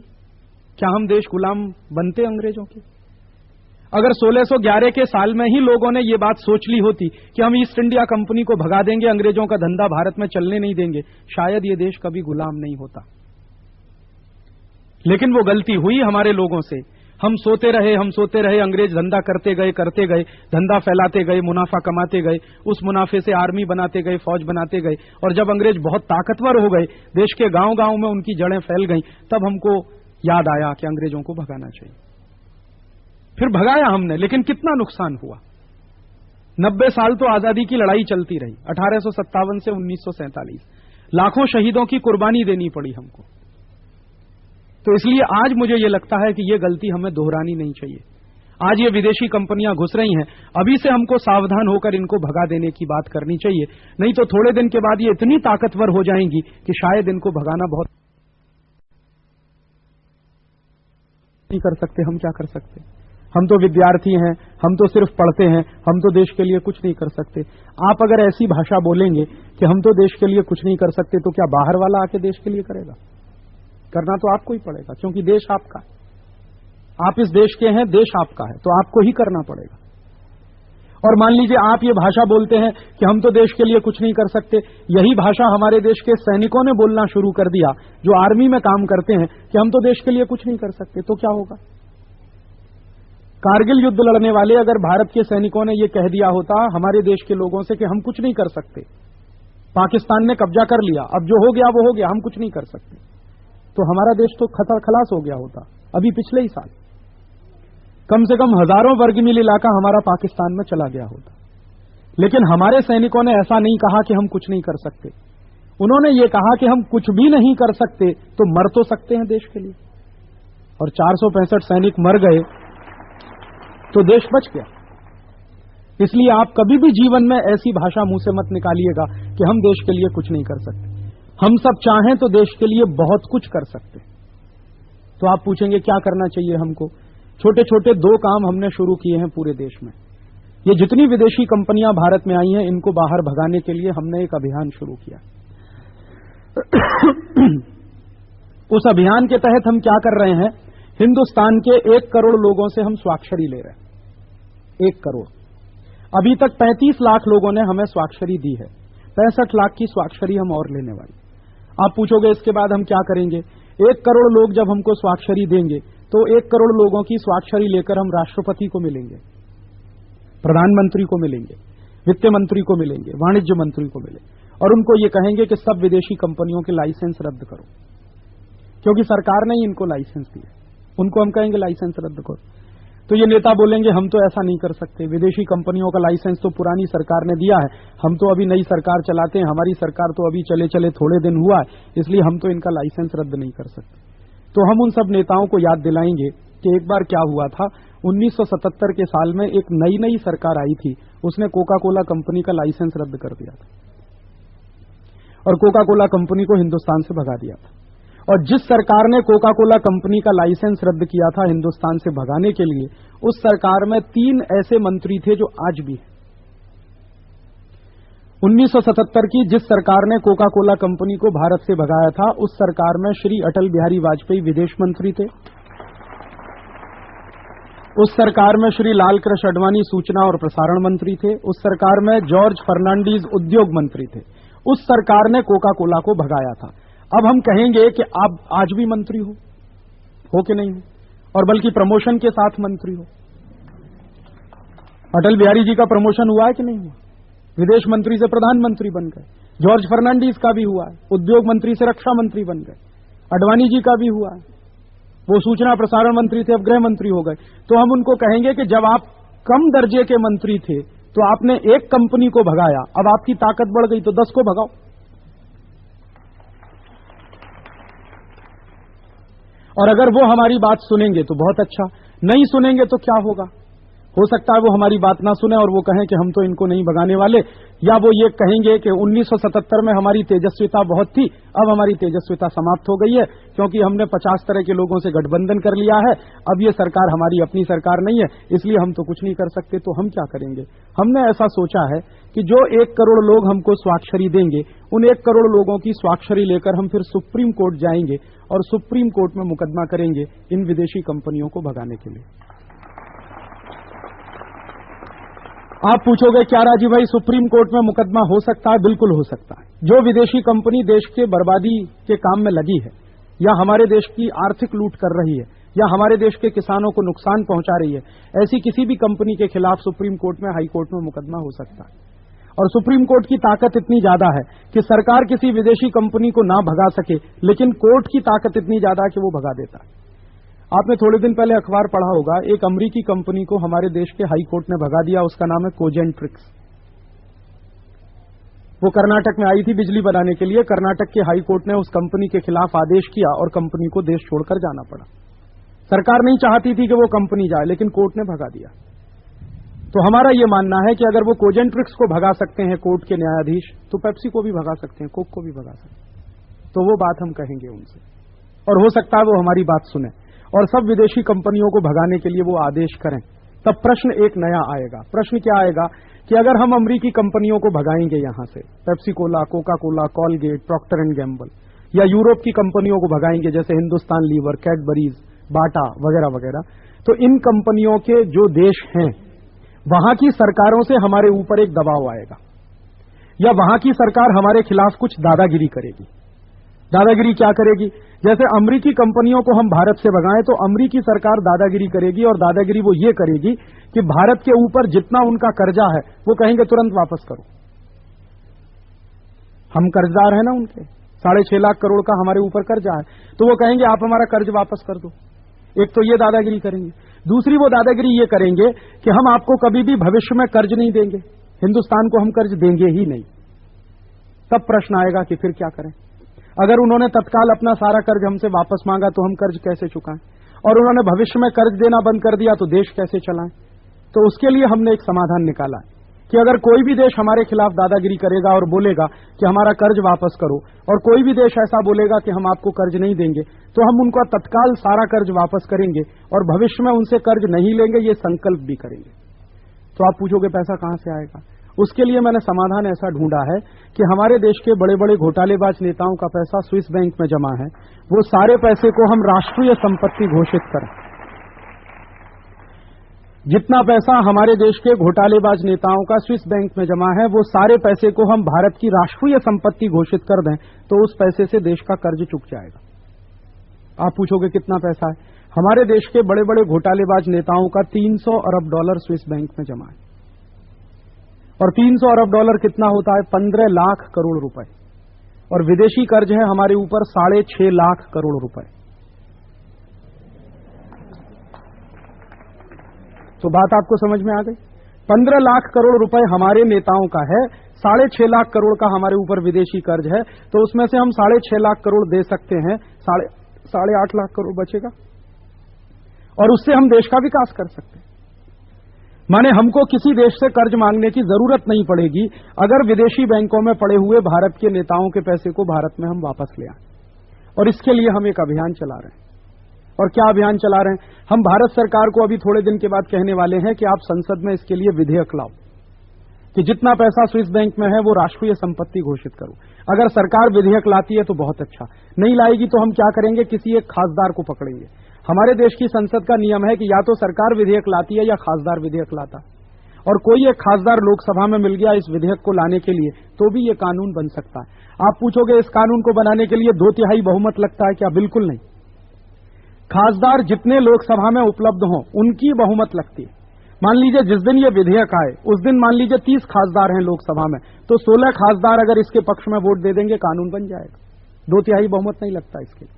क्या हम देश गुलाम बनते अंग्रेजों के? अगर 1611 के साल में ही लोगों ने ये बात सोच ली होती कि हम ईस्ट इंडिया कंपनी को भगा देंगे, अंग्रेजों का धंधा भारत में चलने नहीं देंगे, शायद ये देश कभी गुलाम नहीं होता। लेकिन वो गलती हुई हमारे लोगों से। हम सोते रहे, अंग्रेज धंधा करते गए, धंधा फैलाते गए, मुनाफा कमाते गए, उस मुनाफे से आर्मी बनाते गए, फौज बनाते गए, और जब अंग्रेज बहुत ताकतवर हो गए, देश के गांव-गांव में उनकी जड़ें फैल गईं, तब हमको याद आया कि अंग्रेजों को भगाना चाहिए। फिर भगाया हमने, लेकिन कितना नुकसान हुआ। 90 साल तो आजादी की लड़ाई चलती रही, 1857 से 1947, लाखों शहीदों की कुर्बानी देनी पड़ी हमको। तो इसलिए आज मुझे ये लगता है कि ये गलती हमें दोहरानी नहीं चाहिए। आज ये विदेशी कंपनियां घुस रही हैं, अभी से हमको सावधान होकर इनको भगा देने की बात करनी चाहिए, नहीं तो थोड़े दिन के बाद ये इतनी ताकतवर हो जाएंगी कि शायद इनको भगाना बहुत नहीं कर सकते। हम क्या कर सकते? हम तो विद्यार्थी हैं, हम तो सिर्फ पढ़ते हैं, हम तो देश के लिए कुछ नहीं कर सकते। आप अगर ऐसी भाषा बोलेंगे कि हम तो देश के लिए कुछ नहीं कर सकते, तो क्या बाहर वाला आके देश के लिए करेगा? करना तो आपको ही पड़ेगा, क्योंकि देश आपका है, आप इस देश के हैं, देश आपका है, तो आपको ही करना पड़ेगा। और मान लीजिए आप ये भाषा बोलते हैं कि हम तो देश के लिए कुछ नहीं कर सकते, यही भाषा हमारे देश के सैनिकों ने बोलना शुरू कर दिया जो आर्मी में काम करते हैं कि हम तो देश के लिए कुछ नहीं कर सकते, तो क्या होगा? कारगिल युद्ध लड़ने वाले अगर भारत के सैनिकों ने यह कह दिया होता हमारे देश के लोगों से कि हम कुछ नहीं कर सकते, पाकिस्तान ने कब्जा कर लिया, अब जो हो गया वो हो गया, हम कुछ नहीं कर सकते, तो हमारा देश तो खलास हो गया होता अभी पिछले ही साल। कम से कम हजारों वर्ग मील इलाका हमारा पाकिस्तान में चला गया होता। लेकिन हमारे सैनिकों ने ऐसा नहीं कहा कि हम कुछ नहीं कर सकते, उन्होंने ये कहा कि हम कुछ भी नहीं कर सकते तो मर तो सकते हैं देश के लिए, और 465 सैनिक मर गए तो देश बच गया। इसलिए आप कभी भी जीवन में ऐसी भाषा मुंह से मत निकालिएगा कि हम देश के लिए कुछ नहीं कर सकते। हम सब चाहें तो देश के लिए बहुत कुछ कर सकते। तो आप पूछेंगे क्या करना चाहिए हमको? छोटे छोटे 2 काम हमने शुरू किए हैं पूरे देश में। ये जितनी विदेशी कंपनियां भारत में आई हैं, इनको बाहर भगाने के लिए हमने एक अभियान शुरू किया। उस अभियान के तहत हम क्या कर रहे हैं? हिंदुस्तान के 1 करोड़ लोगों से हम स्वाक्षरी ले रहे हैं। 1 करोड़। अभी तक 35 लाख लोगों ने हमें स्वाक्षरी दी है, 65 लाख की स्वाक्षरी हम और लेने वाले। आप पूछोगे इसके बाद हम क्या करेंगे? 1 करोड़ लोग जब हमको स्वाक्षरी देंगे तो 1 करोड़ लोगों की स्वाक्षरी लेकर हम राष्ट्रपति को मिलेंगे, प्रधानमंत्री को मिलेंगे, वित्त मंत्री को मिलेंगे, वाणिज्य मंत्री को मिलेंगे, और उनको ये कहेंगे कि सब विदेशी कंपनियों के लाइसेंस रद्द करो, क्योंकि सरकार ने ही इनको लाइसेंस दिए, उनको हम कहेंगे लाइसेंस रद्द करो। तो ये नेता बोलेंगे हम तो ऐसा नहीं कर सकते, विदेशी कंपनियों का लाइसेंस तो पुरानी सरकार ने दिया है, हम तो अभी नई सरकार चलाते हैं, हमारी सरकार तो अभी चले चले थोड़े दिन हुआ है, इसलिए हम तो इनका लाइसेंस रद्द नहीं कर सकते। तो हम उन सब नेताओं को याद दिलाएंगे कि एक बार क्या हुआ था, 1977 के साल में एक नई सरकार आई थी, उसने कोका कोला कंपनी का लाइसेंस रद्द कर दिया था और कोका कोला कंपनी को हिंदुस्तान से भगा दिया था। और जिस सरकार ने कोका कोला कंपनी का लाइसेंस रद्द किया था हिंदुस्तान से भगाने के लिए, उस सरकार में 3 ऐसे मंत्री थे जो आज भी हैं। 1977 की जिस सरकार ने कोका कोला कंपनी को भारत से भगाया था, उस सरकार में श्री अटल बिहारी वाजपेयी विदेश मंत्री थे, उस सरकार में श्री लाल कृष्ण आडवाणी सूचना और प्रसारण मंत्री थे, उस सरकार में जॉर्ज फर्नांडीज उद्योग मंत्री थे। उस सरकार ने कोका कोला को भगाया था। अब हम कहेंगे कि आप आज भी मंत्री हो कि नहीं हो, और बल्कि प्रमोशन के साथ मंत्री हो। अटल बिहारी जी का प्रमोशन हुआ है कि नहीं हुआ? विदेश मंत्री से प्रधानमंत्री बन गए। जॉर्ज फर्नांडीज का भी हुआ है, उद्योग मंत्री से रक्षा मंत्री बन गए। आडवाणी जी का भी हुआ है, वो सूचना प्रसारण मंत्री थे, अब गृह मंत्री हो गए। तो हम उनको कहेंगे कि जब आप कम दर्जे के मंत्री थे तो आपने एक कंपनी को भगाया, अब आपकी ताकत बढ़ गई तो 10 को भगाओ। और अगर वो हमारी बात सुनेंगे तो बहुत अच्छा, नहीं सुनेंगे तो क्या होगा? हो सकता है वो हमारी बात ना सुने और वो कहें कि हम तो इनको नहीं भगाने वाले, या वो ये कहेंगे कि 1977 में हमारी तेजस्विता बहुत थी, अब हमारी तेजस्विता समाप्त हो गई है क्योंकि हमने 50 तरह के लोगों से गठबंधन कर लिया है, अब ये सरकार हमारी अपनी सरकार नहीं है, इसलिए हम तो कुछ नहीं कर सकते। तो हम क्या करेंगे? हमने ऐसा सोचा है कि जो 1 करोड़ लोग हमको स्वाक्षरी देंगे, उन 1 करोड़ लोगों की स्वाक्षरी लेकर हम फिर सुप्रीम कोर्ट जाएंगे और सुप्रीम कोर्ट में मुकदमा करेंगे इन विदेशी कंपनियों को भगाने के लिए। आप पूछोगे क्या राजीव भाई सुप्रीम कोर्ट में मुकदमा हो सकता है? बिल्कुल हो सकता है। जो विदेशी कंपनी देश के बर्बादी के काम में लगी है, या हमारे देश की आर्थिक लूट कर रही है, या हमारे देश के किसानों को नुकसान पहुंचा रही है, ऐसी किसी भी कंपनी के खिलाफ सुप्रीम कोर्ट में, हाई कोर्ट में मुकदमा हो सकता है। और सुप्रीम कोर्ट की ताकत इतनी ज्यादा है कि सरकार किसी विदेशी कंपनी को ना भगा सके, लेकिन कोर्ट की ताकत इतनी ज्यादा है कि वो भगा देता है। आपने थोड़े दिन पहले अखबार पढ़ा होगा, एक अमेरिकी कंपनी को हमारे देश के हाई कोर्ट ने भगा दिया, उसका नाम है कोजेंट्रिक्स। वो कर्नाटक में आई थी बिजली बनाने के लिए, कर्नाटक के हाई कोर्ट ने उस कंपनी के खिलाफ आदेश किया और कंपनी को देश छोड़कर जाना पड़ा। सरकार नहीं चाहती थी कि वो कंपनी जाए, लेकिन कोर्ट ने भगा दिया। तो हमारा ये मानना है कि अगर वो कोजेंट्रिक्स को भगा सकते हैं कोर्ट के न्यायाधीश, तो पेप्सी को भी भगा सकते हैं, कोक को भी भगा सकते हैं। तो वो बात हम कहेंगे उनसे, और हो सकता है वो हमारी बात सुने और सब विदेशी कंपनियों को भगाने के लिए वो आदेश करें। तब प्रश्न एक नया आएगा। प्रश्न क्या आएगा कि अगर हम अमेरिकी कंपनियों को भगाएंगे यहां से, Pepsi Cola, Coca Cola, Colgate, Procter and Gamble, या यूरोप की कंपनियों को भगाएंगे जैसे हिंदुस्तान लीवर, कैडबरीज, बाटा वगैरह वगैरह, तो इन कंपनियों के जो देश हैं वहां की सरकारों से हमारे ऊपर एक दबाव आएगा, या वहां की सरकार हमारे खिलाफ कुछ दादागिरी करेगी। दादागिरी क्या करेगी? जैसे अमेरिकी कंपनियों को हम भारत से भगाएं तो अमेरिकी सरकार दादागिरी करेगी, और दादागिरी वो ये करेगी कि भारत के ऊपर जितना उनका कर्जा है वो कहेंगे तुरंत वापस करो। हम कर्जदार हैं ना उनके, 6.5 लाख करोड़ का हमारे ऊपर कर्जा है, तो वो कहेंगे आप हमारा कर्ज वापस कर दो। एक तो ये दादागिरी करेंगे। दूसरी वो दादागिरी ये करेंगे कि हम आपको कभी भी भविष्य में कर्ज नहीं देंगे, हिंदुस्तान को हम कर्ज देंगे ही नहीं। तब प्रश्न आएगा कि फिर क्या करें? अगर उन्होंने तत्काल अपना सारा कर्ज हमसे वापस मांगा तो हम कर्ज कैसे चुकाएं, और उन्होंने भविष्य में कर्ज देना बंद कर दिया तो देश कैसे चलाएं? तो उसके लिए हमने एक समाधान निकाला है कि अगर कोई भी देश हमारे खिलाफ दादागिरी करेगा और बोलेगा कि हमारा कर्ज वापस करो, और कोई भी देश ऐसा बोलेगा कि हम आपको कर्ज नहीं देंगे, तो हम उनका तत्काल सारा कर्ज वापस करेंगे और भविष्य में उनसे कर्ज नहीं लेंगे, ये संकल्प भी करेंगे। तो आप पूछोगे पैसा कहां से आएगा? उसके लिए मैंने समाधान ऐसा ढूंढा है कि हमारे देश के बड़े बड़े घोटालेबाज नेताओं का पैसा स्विस बैंक में जमा है, वो सारे पैसे को हम राष्ट्रीय संपत्ति घोषित करें। जितना पैसा हमारे देश के घोटालेबाज नेताओं का स्विस बैंक में जमा है, वो सारे पैसे को हम भारत की राष्ट्रीय संपत्ति घोषित कर दें, तो उस पैसे से देश का कर्ज चुक जाएगा। आप पूछोगे कितना पैसा है? हमारे देश के बड़े बड़े घोटालेबाज नेताओं का $300 अरब स्विस बैंक में जमा है, और 300 अरब डॉलर कितना होता है? 15 लाख करोड़ रुपए। और विदेशी कर्ज है हमारे ऊपर 6.5 लाख करोड़ रुपए। तो बात आपको समझ में आ गई? 15 लाख करोड़ रुपए हमारे नेताओं का है, 6.5 लाख करोड़ का हमारे ऊपर विदेशी कर्ज है। तो उसमें से हम 6.5 लाख करोड़ दे सकते हैं, 8.5 लाख करोड़ बचेगा और उससे हम देश का विकास कर सकते हैं। माने हमको किसी देश से कर्ज मांगने की जरूरत नहीं पड़ेगी अगर विदेशी बैंकों में पड़े हुए भारत के नेताओं के पैसे को भारत में हम वापस ले आए। और इसके लिए हम एक अभियान चला रहे हैं। और क्या अभियान चला रहे हैं? हम भारत सरकार को अभी थोड़े दिन के बाद कहने वाले हैं कि आप संसद में इसके लिए विधेयक लाओ कि जितना पैसा स्विस बैंक में है वो राष्ट्रीय संपत्ति घोषित करो। अगर सरकार विधेयक लाती है तो बहुत अच्छा, नहीं लाएगी तो हम क्या करेंगे? किसी एक खासदार को पकड़ेंगे। हमारे देश की संसद का नियम है कि या तो सरकार विधेयक लाती है या खासदार विधेयक लाता। और कोई एक खासदार लोकसभा में मिल गया इस विधेयक को लाने के लिए तो भी ये कानून बन सकता है। आप पूछोगे इस कानून को बनाने के लिए 2/3 बहुमत लगता है क्या? बिल्कुल नहीं। खासदार जितने लोकसभा में उपलब्ध हों उनकी बहुमत लगती है। मान लीजिए जिस दिन ये विधेयक आए उस दिन मान लीजिए 30 खासदार हैं लोकसभा में, तो 16 खासदार अगर इसके पक्ष में वोट दे देंगे कानून बन जाएगा। 2/3 बहुमत नहीं लगता इसके लिए।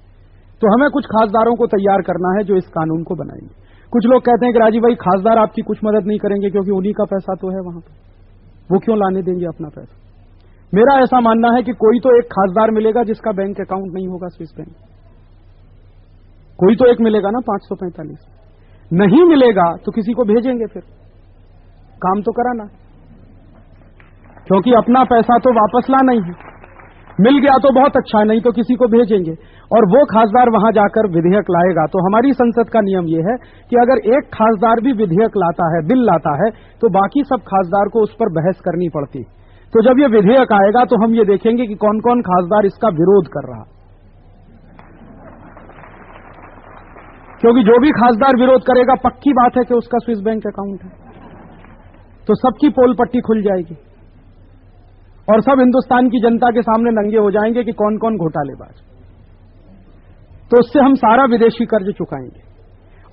तो हमें कुछ खासदारों को तैयार करना है जो इस कानून को बनाएंगे। कुछ लोग कहते हैं कि राजीव भाई खासदार आपकी कुछ मदद नहीं करेंगे क्योंकि उन्हीं का पैसा तो है वहां पर, वो क्यों लाने देंगे अपना पैसा? मेरा ऐसा मानना है कि कोई तो एक खासदार मिलेगा जिसका बैंक अकाउंट नहीं होगा स्विस बैंक। कोई तो एक मिलेगा ना 545। नहीं मिलेगा तो किसी को भेजेंगे, फिर काम तो कराना, क्योंकि अपना पैसा तो वापस लाना ही है। मिल गया तो बहुत अच्छा है, नहीं तो किसी को भेजेंगे और वो खासदार वहां जाकर विधेयक लाएगा। तो हमारी संसद का नियम यह है कि अगर एक खासदार भी विधेयक लाता है, बिल लाता है, तो बाकी सब खासदार को उस पर बहस करनी पड़ती। तो जब ये विधेयक आएगा तो हम ये देखेंगे कि कौन कौन खासदार इसका विरोध कर रहा, क्योंकि जो भी खासदार विरोध करेगा पक्की बात है कि उसका स्विस बैंक अकाउंट है। तो सबकी पोल पट्टी खुल जाएगी और सब हिंदुस्तान की जनता के सामने नंगे हो जाएंगे कि कौन कौन घोटालेबाज। तो उससे हम सारा विदेशी कर्ज चुकाएंगे।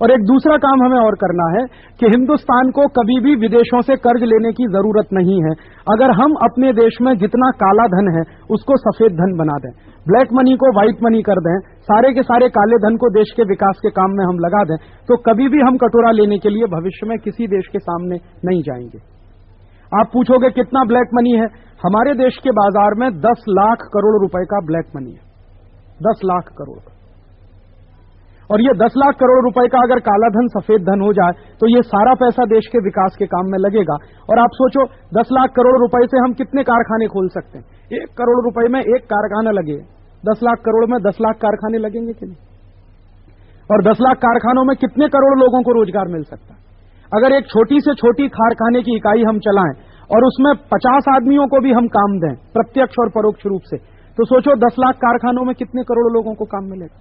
और एक दूसरा काम हमें और करना है कि हिंदुस्तान को कभी भी विदेशों से कर्ज लेने की जरूरत नहीं है अगर हम अपने देश में जितना काला धन है उसको सफेद धन बना दें, ब्लैक मनी को व्हाइट मनी कर दें, सारे के सारे काले धन को देश के विकास के काम में हम लगा दें, तो कभी भी हम कटोरा लेने के लिए भविष्य में किसी देश के सामने नहीं जाएंगे। आप पूछोगे कितना ब्लैक मनी है? हमारे देश के बाजार में 10 लाख करोड़ रुपए का ब्लैक मनी है, 10 लाख करोड़। और ये 10 लाख करोड़ रुपए का अगर काला धन सफेद धन हो जाए तो ये सारा पैसा देश के विकास के काम में लगेगा। और आप सोचो 10 लाख करोड़ रुपए से हम कितने कारखाने खोल सकते हैं? 1 करोड़ रुपए में एक कारखाना लगे, 10 लाख करोड़ में 10 लाख कारखाने लगेंगे कि नहीं? और 10 लाख कारखानों में कितने करोड़ लोगों को रोजगार मिल सकता है? अगर एक छोटी से छोटी कारखाने की इकाई हम चलाएं और उसमें 50 आदमियों को भी हम काम दें प्रत्यक्ष और परोक्ष रूप से, तो सोचो 10 लाख कारखानों में कितने करोड़ लोगों को काम मिलेगा?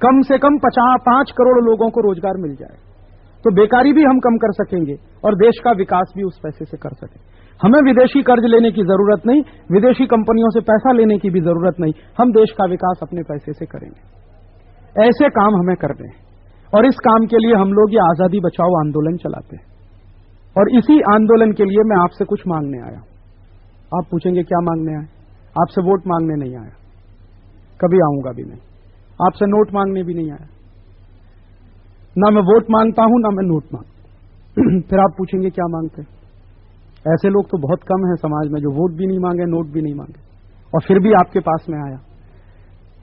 कम से कम 5 करोड़ लोगों को रोजगार मिल जाए। तो बेकारी भी हम कम कर सकेंगे और देश का विकास भी उस पैसे से कर सकें। हमें विदेशी कर्ज लेने की जरूरत नहीं, विदेशी कंपनियों से पैसा लेने की भी जरूरत नहीं, हम देश का विकास अपने पैसे से करेंगे। ऐसे काम हमें करने हैं और इस काम के लिए हम लोग ये आजादी बचाओ आंदोलन चलाते हैं। और इसी आंदोलन के लिए मैं आपसे कुछ मांगने आया। आप पूछेंगे क्या मांगने आए? आपसे वोट मांगने नहीं आया, कभी आऊंगा भी नहीं। आपसे नोट मांगने भी नहीं आया, ना मैं वोट मांगता हूं ना मैं नोट मांग। फिर आप पूछेंगे क्या मांगते हैं? ऐसे लोग तो बहुत कम हैं समाज में जो वोट भी नहीं मांगे, नोट भी नहीं मांगे और फिर भी आपके पास में आया।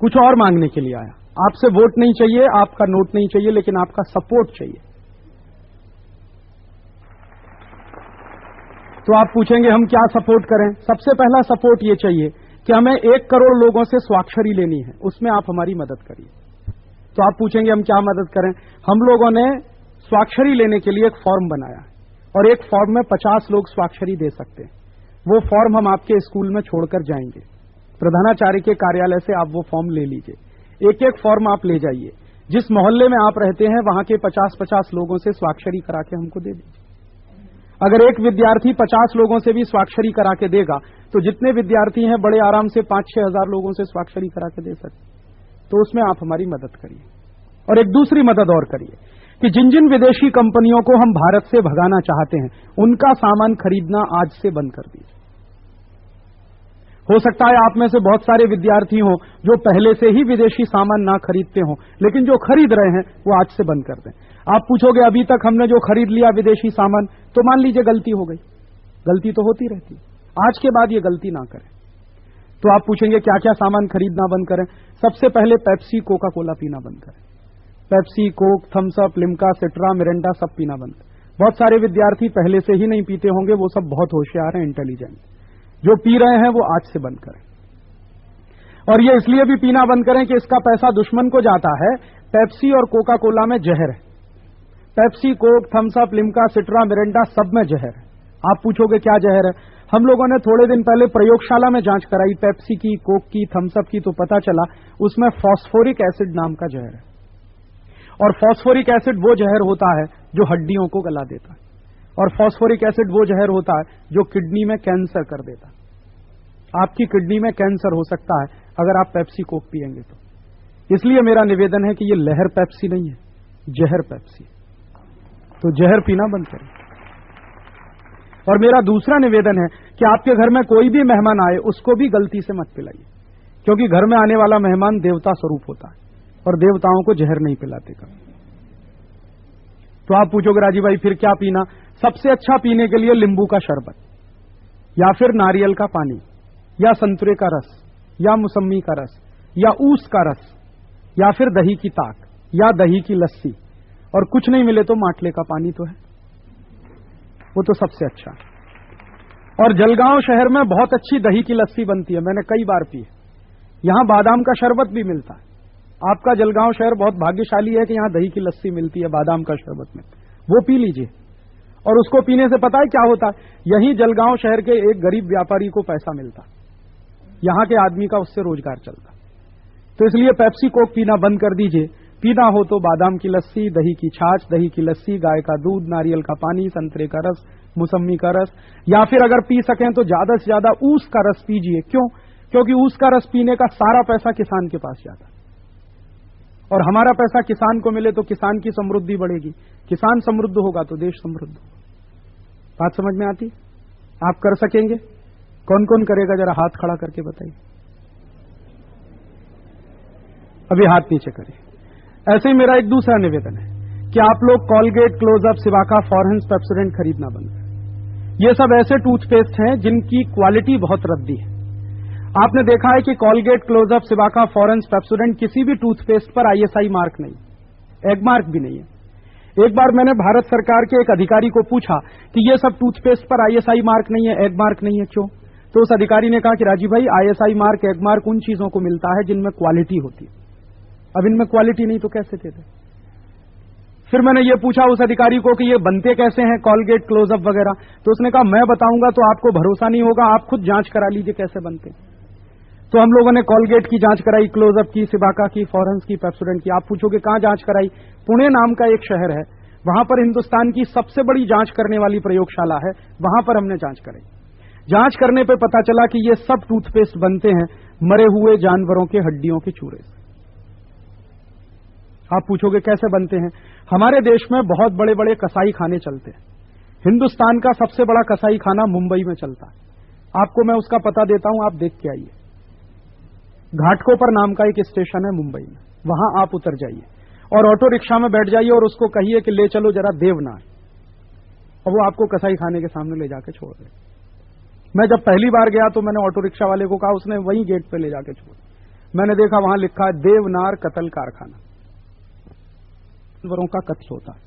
कुछ और मांगने के लिए आया। आपसे वोट नहीं चाहिए, आपका नोट नहीं चाहिए, लेकिन आपका सपोर्ट चाहिए। तो आप पूछेंगे हम क्या सपोर्ट करें? सबसे पहला सपोर्ट ये चाहिए कि हमें 1 करोड़ लोगों से स्वाक्षरी लेनी है, उसमें आप हमारी मदद करिए। तो आप पूछेंगे हम क्या मदद करें? हम लोगों ने स्वाक्षरी लेने के लिए एक फॉर्म बनाया और एक फॉर्म में 50 लोग स्वाक्षरी दे सकते हैं। वो फॉर्म हम आपके स्कूल में छोड़कर जाएंगे, प्रधानाचार्य के कार्यालय से आप वो फॉर्म ले लीजिए। एक एक फॉर्म आप ले जाइए, जिस मोहल्ले में आप रहते हैं वहां के 50-50 लोगों से स्वाक्षरी करा के हमको दे दीजिए। अगर एक विद्यार्थी 50 लोगों से भी स्वाक्षरी करा के देगा तो जितने विद्यार्थी हैं बड़े आराम से 5-6 हजार लोगों से स्वाक्षरी करा के दे सकते। तो उसमें आप हमारी मदद करिए। और एक दूसरी मदद और करिए कि जिन जिन विदेशी कंपनियों को हम भारत से भगाना चाहते हैं उनका सामान खरीदना आज से बंद कर दीजिए। हो सकता है आप में से बहुत सारे विद्यार्थी हों जो पहले से ही विदेशी सामान ना खरीदते हों, लेकिन जो खरीद रहे हैं वो आज से बंद कर दें। आप पूछोगे अभी तक हमने जो खरीद लिया विदेशी सामान, तो मान लीजिए गलती हो गई, गलती तो होती रहती, आज के बाद ये गलती ना करें। तो आप पूछेंगे क्या क्या सामान खरीदना बंद करें? सबसे पहले पेप्सी कोका कोला पीना बंद करें। Pepsi, Coke, Thums Up, Limca, Citra, Mirinda सब पीना बंद करें। बहुत सारे विद्यार्थी पहले से ही नहीं पीते होंगे, वो सब बहुत होशियार हैं, इंटेलिजेंट। जो पी रहे हैं वो आज से बंद करें। और ये इसलिए भी पीना बंद करें कि इसका पैसा दुश्मन को जाता है। पेप्सी और कोका कोला में जहर है। Pepsi, Coke, Thums Up, Limca, Citra, Mirinda सब में जहर है। आप पूछोगे क्या जहर है? हम लोगों ने थोड़े दिन पहले प्रयोगशाला में जांच कराई पेप्सी की, कोक की, थम्स अप की, तो पता चला उसमें फॉस्फोरिक एसिड नाम का जहर है। और फॉस्फोरिक एसिड वो जहर होता है जो हड्डियों को गला देता है, और फॉस्फोरिक एसिड वो जहर होता है जो किडनी में कैंसर कर देता है। आपकी किडनी में कैंसर हो सकता है अगर आप पेप्सी कोक पिएंगे तो। इसलिए मेरा निवेदन है कि ये लहर पेप्सी नहीं है, जहर पेप्सी। तो जहर पीना बंद करें। और मेरा दूसरा निवेदन है कि आपके घर में कोई भी मेहमान आए उसको भी गलती से मत पिलाइए, क्योंकि घर में आने वाला मेहमान देवता स्वरूप होता है और देवताओं को जहर नहीं पिलाते कभी। तो आप पूछोगे राजीव भाई फिर क्या पीना? सबसे अच्छा पीने के लिए नींबू का शरबत, या फिर नारियल का पानी, या संतरे का रस, या मौसमी का रस, या ऊस का रस, या फिर दही की ताक, या दही की लस्सी, और कुछ नहीं मिले तो माटले का पानी तो है, वो तो सबसे अच्छा। और जलगांव शहर में बहुत अच्छी दही की लस्सी बनती है, मैंने कई बार पी है। यहां बादाम का शरबत भी मिलता है। आपका जलगांव शहर बहुत भाग्यशाली है कि यहां दही की लस्सी मिलती है बादाम का शरबत में, वो पी लीजिए। और उसको पीने से पता है क्या होता है? यही जलगांव शहर के एक गरीब व्यापारी को पैसा मिलता, यहां के आदमी का उससे रोजगार चलता। तो इसलिए पेप्सी कोक पीना बंद कर दीजिए। पीना हो तो बादाम की लस्सी, दही की छाछ, दही की लस्सी, गाय का दूध, नारियल का पानी, संतरे का रस, मौसमी का रस, या फिर अगर पी सकें तो ज्यादा से ज्यादा ऊस का रस पीजिए। क्यों? क्योंकि ऊस का रस पीने का सारा पैसा किसान के पास जाता है, और हमारा पैसा किसान को मिले तो किसान की समृद्धि बढ़ेगी। किसान समृद्ध होगा तो देश समृद्ध होगा। बात समझ में आती? आप कर सकेंगे? कौन कौन करेगा जरा हाथ खड़ा करके बताइए। अभी हाथ नीचे करिए। ऐसे ही मेरा एक दूसरा निवेदन है कि आप लोग कॉलगेट, क्लोजअप, सिवाका, फॉरेंस, पेप्सोडेंट खरीदना बंद करें। ये सब ऐसे टूथपेस्ट हैं जिनकी क्वालिटी बहुत रद्दी है। आपने देखा है कि कॉलगेट, क्लोजअप, सिवाका, फॉरेंस, पेप्सोडेंट किसी भी टूथपेस्ट पर ISI मार्क नहीं, एग मार्क भी नहीं है। एक बार मैंने भारत सरकार के एक अधिकारी को पूछा कि ये सब टूथपेस्ट पर ISI मार्क नहीं है, एग मार्क नहीं है, क्यों? तो उस अधिकारी ने कहा कि राजीव भाई ISI मार्क, एग मार्क उन चीजों को मिलता है जिनमें क्वालिटी होती है। अब इनमें क्वालिटी नहीं तो कैसे दे दे? फिर मैंने ये पूछा उस अधिकारी को कि ये बनते कैसे हैं कॉलगेट, क्लोजअप वगैरह, तो उसने कहा मैं बताऊंगा तो आपको भरोसा नहीं होगा, आप खुद जांच करा लीजिए कैसे बनते। तो हम लोगों ने कॉलगेट की जांच कराई, क्लोजअप की, सिवाका की, फॉरेंस की, पेप्सोडेंट की। आप पूछोगे कहां जांच कराई? पुणे नाम का एक शहर है, वहां पर हिंदुस्तान की सबसे बड़ी जांच करने वाली प्रयोगशाला है, वहां पर हमने जांच कराई। जांच करने पे पता चला कि ये सब टूथपेस्ट बनते हैं मरे हुए जानवरों के हड्डियों के चूरे से। आप पूछोगे कैसे बनते हैं? हमारे देश में बहुत बड़े बड़े कसाई खाने चलते हैं। हिंदुस्तान का सबसे बड़ा कसाई खाना मुंबई में चलता है। आपको मैं उसका पता देता हूं, आप देख के आइए। घाटकोपर नाम का एक स्टेशन है मुंबई में, वहां आप उतर जाइए और ऑटो रिक्शा में बैठ जाइए और उसको कहिए कि ले चलो जरा देवनार, और वो आपको कसाई खाने के सामने ले जाके छोड़ दे। मैं जब पहली बार गया तो मैंने ऑटो रिक्शा वाले को कहा, उसने वहीं गेट पे ले जाके छोड़। मैंने देखा वहां लिखा है देवनार कत्ल कारखाना, जानवरों का कत्ल होता है,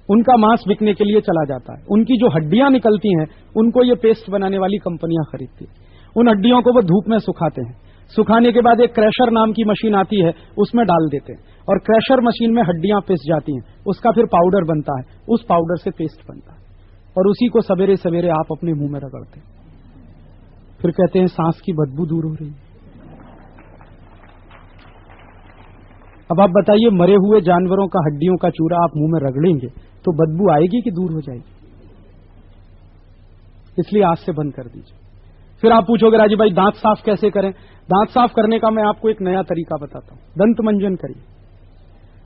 उनका मांस बिकने के लिए चला जाता है। उनकी जो हड्डियां निकलती हैं उनको ये पेस्ट बनाने वाली कंपनियां खरीदती हैं। उन हड्डियों को वो धूप में सुखाते हैं, सुखाने के बाद एक क्रैशर नाम की मशीन आती है, उसमें डाल देते हैं, और क्रैशर मशीन में हड्डियां पिस जाती हैं, उसका फिर पाउडर बनता है, उस पाउडर से पेस्ट बनता है, और उसी को सवेरे सवेरे आप अपने मुंह में रगड़ते हैं। फिर कहते हैं सांस की बदबू दूर हो रही है। अब आप बताइए, मरे हुए जानवरों का हड्डियों का चूरा आप मुंह में रगड़ेंगे तो बदबू आएगी कि दूर हो जाएगी? इसलिए आज से बंद कर दीजिए। फिर आप पूछोगे राजीव भाई दांत साफ कैसे करें? दांत साफ करने का मैं आपको एक नया तरीका बताता हूं। दंत मंजन करिए,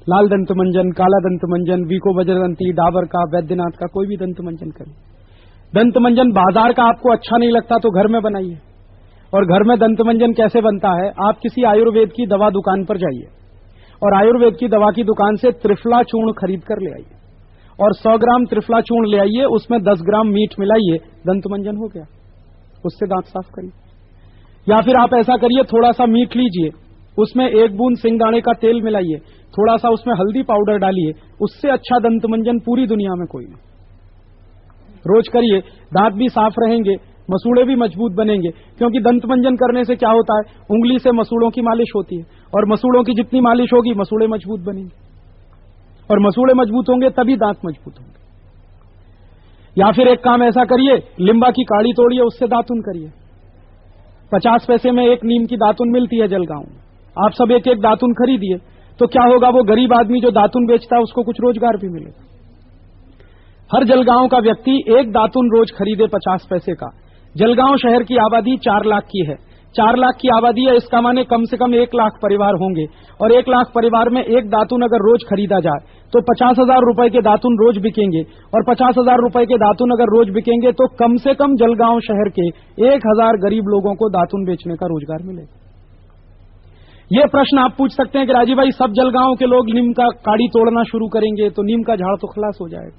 लाल दंत मंजन, काला दंत मंजन, वीको वज्रदंती, डाबर का, वैद्यनाथ का, कोई भी दंत मंजन करिए। दंत मंजन बाजार का आपको अच्छा नहीं लगता तो घर में बनाइए। और घर में दंत मंजन कैसे बनता है, आप किसी आयुर्वेद की दवा दुकान पर जाइए और आयुर्वेद की दवा की दुकान से त्रिफला चूर्ण खरीद कर ले आइए और 100 ग्राम त्रिफला चूर्ण ले आइए, उसमें 10 ग्राम मीठ मिलाइए, दंत मंजन हो गया। उससे दांत साफ करिए। या फिर आप ऐसा करिए, थोड़ा सा मीठ लीजिए, उसमें 1 बूंद सिंगदाणे का तेल मिलाइए, थोड़ा सा उसमें हल्दी पाउडर डालिए, उससे अच्छा दंत मंजन पूरी दुनिया में कोई नहीं। रोज करिए, दांत भी साफ रहेंगे, मसूड़े भी मजबूत बनेंगे। क्योंकि दंत मंजन करने से क्या होता है, उंगली से मसूड़ों की मालिश होती है और मसूड़ों की जितनी मालिश होगी मसूड़े मजबूत बनेंगे और मसूड़े मजबूत होंगे तभी दांत मजबूत होंगे। या फिर एक काम ऐसा करिए, लिम्बा की काड़ी तोड़िए, उससे दातुन करिए। 50 पैसे में एक नीम की दातुन मिलती है जलगांव में, आप सब एक एक दातुन खरीदिए, तो क्या होगा, वो गरीब आदमी जो दातुन बेचता है उसको कुछ रोजगार भी मिलेगा। हर जलगांव का व्यक्ति एक दातुन रोज खरीदे 50 पैसे का। जलगांव शहर की आबादी 4 लाख की है, 4 लाख की आबादी है, इसका माने कम से कम 1 लाख परिवार होंगे और 1 लाख परिवार में एक दातुन अगर रोज खरीदा जाए तो 50,000 रुपए के दातुन रोज बिकेंगे और 50,000 रुपए के दातुन अगर रोज बिकेंगे तो कम से कम जलगांव शहर के 1000 गरीब लोगों को दातुन बेचने का रोजगार मिलेगा। ये प्रश्न आप पूछ सकते हैं कि राजीव भाई, सब जलगांव के लोग नीम का काड़ी तोड़ना शुरू करेंगे तो नीम का झाड़ तो खलास हो जाएगा।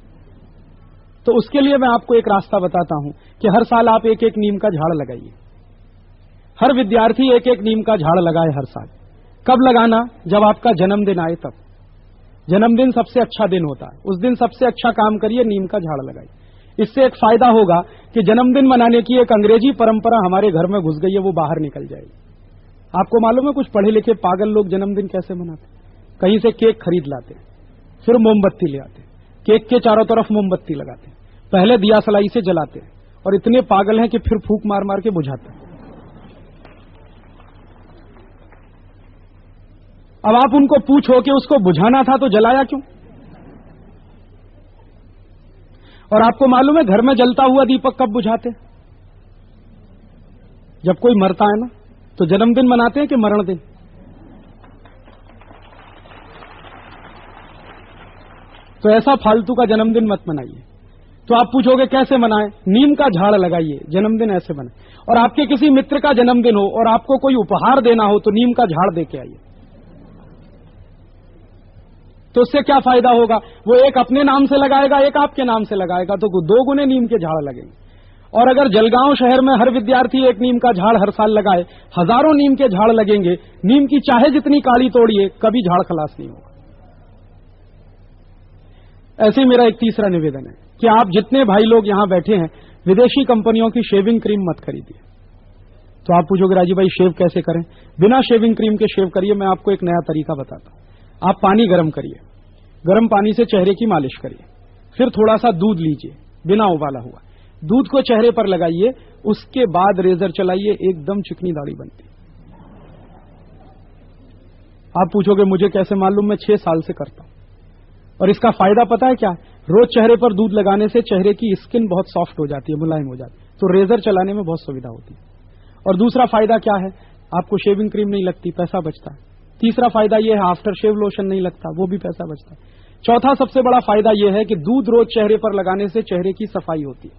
तो उसके लिए मैं आपको एक रास्ता बताता हूं कि हर साल आप एक एक नीम का झाड़ लगाइए। हर विद्यार्थी एक एक नीम का झाड़ लगाए हर साल। कब लगाना, जब आपका जन्मदिन आए तब। जन्मदिन सबसे अच्छा दिन होता है, उस दिन सबसे अच्छा काम करिए, नीम का झाड़ लगाइए। इससे एक फायदा होगा कि जन्मदिन मनाने की एक अंग्रेजी परंपरा हमारे घर में घुस गई है, वो बाहर निकल जाएगी। आपको मालूम है कुछ पढ़े लिखे पागल लोग जन्मदिन कैसे मनाते? कहीं से केक खरीद लाते, फिर मोमबत्ती ले आते, केक के चारों तरफ मोमबत्ती लगाते, पहले दिया सलाई से जलाते और इतने पागल हैं कि फिर फूंक मार मार के बुझाते। अब आप उनको पूछो कि उसको बुझाना था तो जलाया क्यों? और आपको मालूम है घर में जलता हुआ दीपक कब बुझाते? जब कोई मरता है ना, तो जन्मदिन मनाते हैं कि मरण दिन? तो ऐसा फालतू का जन्मदिन मत मनाइए। तो आप पूछोगे कैसे मनाएं? नीम का झाड़ लगाइए, जन्मदिन ऐसे मनाएं। और आपके किसी मित्र का जन्मदिन हो और आपको कोई उपहार देना हो तो नीम का झाड़ देके आइए। तो उससे क्या फायदा होगा, वो एक अपने नाम से लगाएगा, एक आपके नाम से लगाएगा, तो 2 गुने नीम के झाड़ लगेंगे। और अगर जलगांव शहर में हर विद्यार्थी एक नीम का झाड़ हर साल लगाए, हजारों नीम के झाड़ लगेंगे। नीम की चाहे जितनी काड़ी तोड़िए, कभी झाड़ खलास नहीं होगा। ऐसे ही मेरा एक तीसरा निवेदन है कि आप जितने भाई लोग यहां बैठे हैं, विदेशी कंपनियों की शेविंग क्रीम मत खरीदिए। तो आप पूछोगे राजीव भाई शेव कैसे करें? बिना शेविंग क्रीम के शेव करिए। मैं आपको एक नया तरीका बताता हूं। आप पानी गर्म करिए, गर्म पानी से चेहरे की मालिश करिए, फिर थोड़ा सा दूध लीजिए बिना उबाला हुआ, दूध को चेहरे पर लगाइए, उसके बाद रेजर चलाइए, एकदम चिकनी दाढ़ी बनती। आप पूछोगे मुझे कैसे मालूम? मैं 6 साल से करता हूं और इसका फायदा पता है क्या? रोज चेहरे पर दूध लगाने से चेहरे की स्किन बहुत सॉफ्ट हो जाती है, मुलायम हो जाती है, तो रेजर चलाने में बहुत सुविधा होती है। और दूसरा फायदा क्या है? आपको शेविंग क्रीम नहीं लगती, पैसा बचता है। तीसरा फायदा यह है आफ्टर शेव लोशन नहीं लगता, वो भी पैसा बचता है। चौथा सबसे बड़ा फायदा यह है कि दूध रोज चेहरे पर लगाने से चेहरे की सफाई होती है।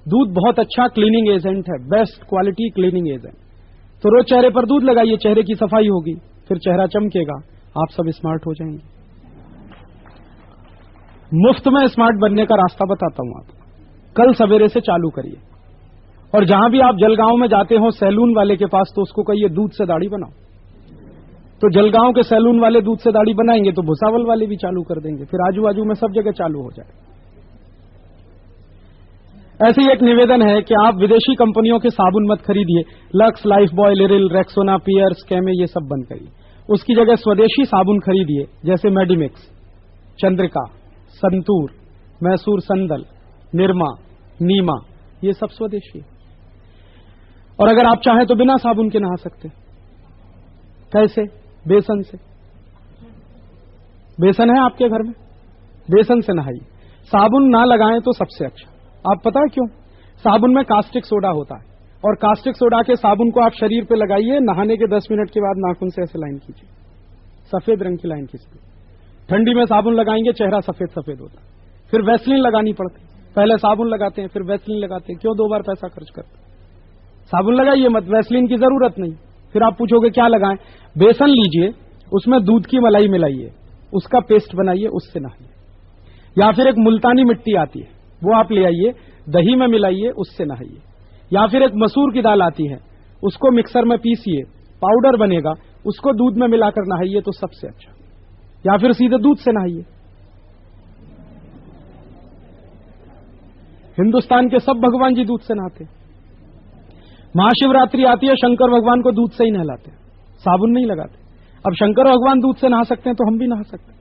दूध बहुत अच्छा क्लीनिंग एजेंट है, बेस्ट क्वालिटी क्लीनिंग एजेंट। तो रोज चेहरे पर दूध लगाइए, चेहरे की सफाई होगी, फिर चेहरा चमकेगा, आप सब स्मार्ट हो जाएंगे। मुफ्त में स्मार्ट बनने का रास्ता बताता हूं आपको, कल सवेरे से चालू करिए। और जहां भी आप जलगांव में जाते हो सैलून वाले के पास, तो उसको कहिए दूध से दाढ़ी बनाओ। तो जलगांव के सैलून वाले दूध से दाढ़ी बनाएंगे तो भुसावल वाले भी चालू कर देंगे, फिर आजू बाजू में सब जगह चालू हो जाए। ऐसे ही एक निवेदन है कि आप विदेशी कंपनियों के साबुन मत खरीदिए। Lux, Lifebuoy, Liril, Rexona, Pears, Camay, ये सब बंद करिए। उसकी जगह स्वदेशी साबुन खरीदिए, जैसे मेडिमिक्स, चंद्रिका, संतूर, मैसूर संदल, निरमा, नीमा, ये सब स्वदेशी है। और अगर आप चाहें तो बिना साबुन के नहा सकते। कैसे? बेसन से। बेसन है आपके घर में, बेसन से नहाइए। साबुन ना लगाएं तो सबसे अच्छा। आप पता है क्यों? साबुन में कास्टिक सोडा होता है और कास्टिक सोडा के साबुन को आप शरीर पे लगाइए, नहाने के 10 मिनट के बाद नाखून से ऐसे लाइन कीजिए, सफेद रंग की लाइन खींचिए, ठंडी में साबुन लगाएंगे, चेहरा सफेद सफेद होता है। फिर वैसलीन लगानी पड़ती, पहले साबुन लगाते हैं फिर वैसलीन लगाते हैं। क्यों 2 बार पैसा खर्च करते? साबुन लगाइए मत, वैसलीन की जरूरत नहीं। फिर आप पूछोगे क्या लगाएं? बेसन लीजिए, उसमें दूध की मलाई मिलाइए, उसका पेस्ट बनाइए, उससे नहाइए। या फिर एक मुल्तानी मिट्टी आती है, वो आप ले आइए, दही में मिलाइए, उससे नहाइए। या फिर एक मसूर की दाल आती है, उसको मिक्सर में पीसिए, पाउडर बनेगा, उसको दूध में मिलाकर नहाइए तो सबसे अच्छा। या फिर सीधे दूध से नहाइए। हिंदुस्तान के सब भगवान जी दूध से नहाते। महाशिवरात्रि आती है, शंकर भगवान को दूध से ही नहलाते, साबुन नहीं लगाते। अब शंकर भगवान दूध से नहा सकते हैं तो हम भी नहा सकते हैं।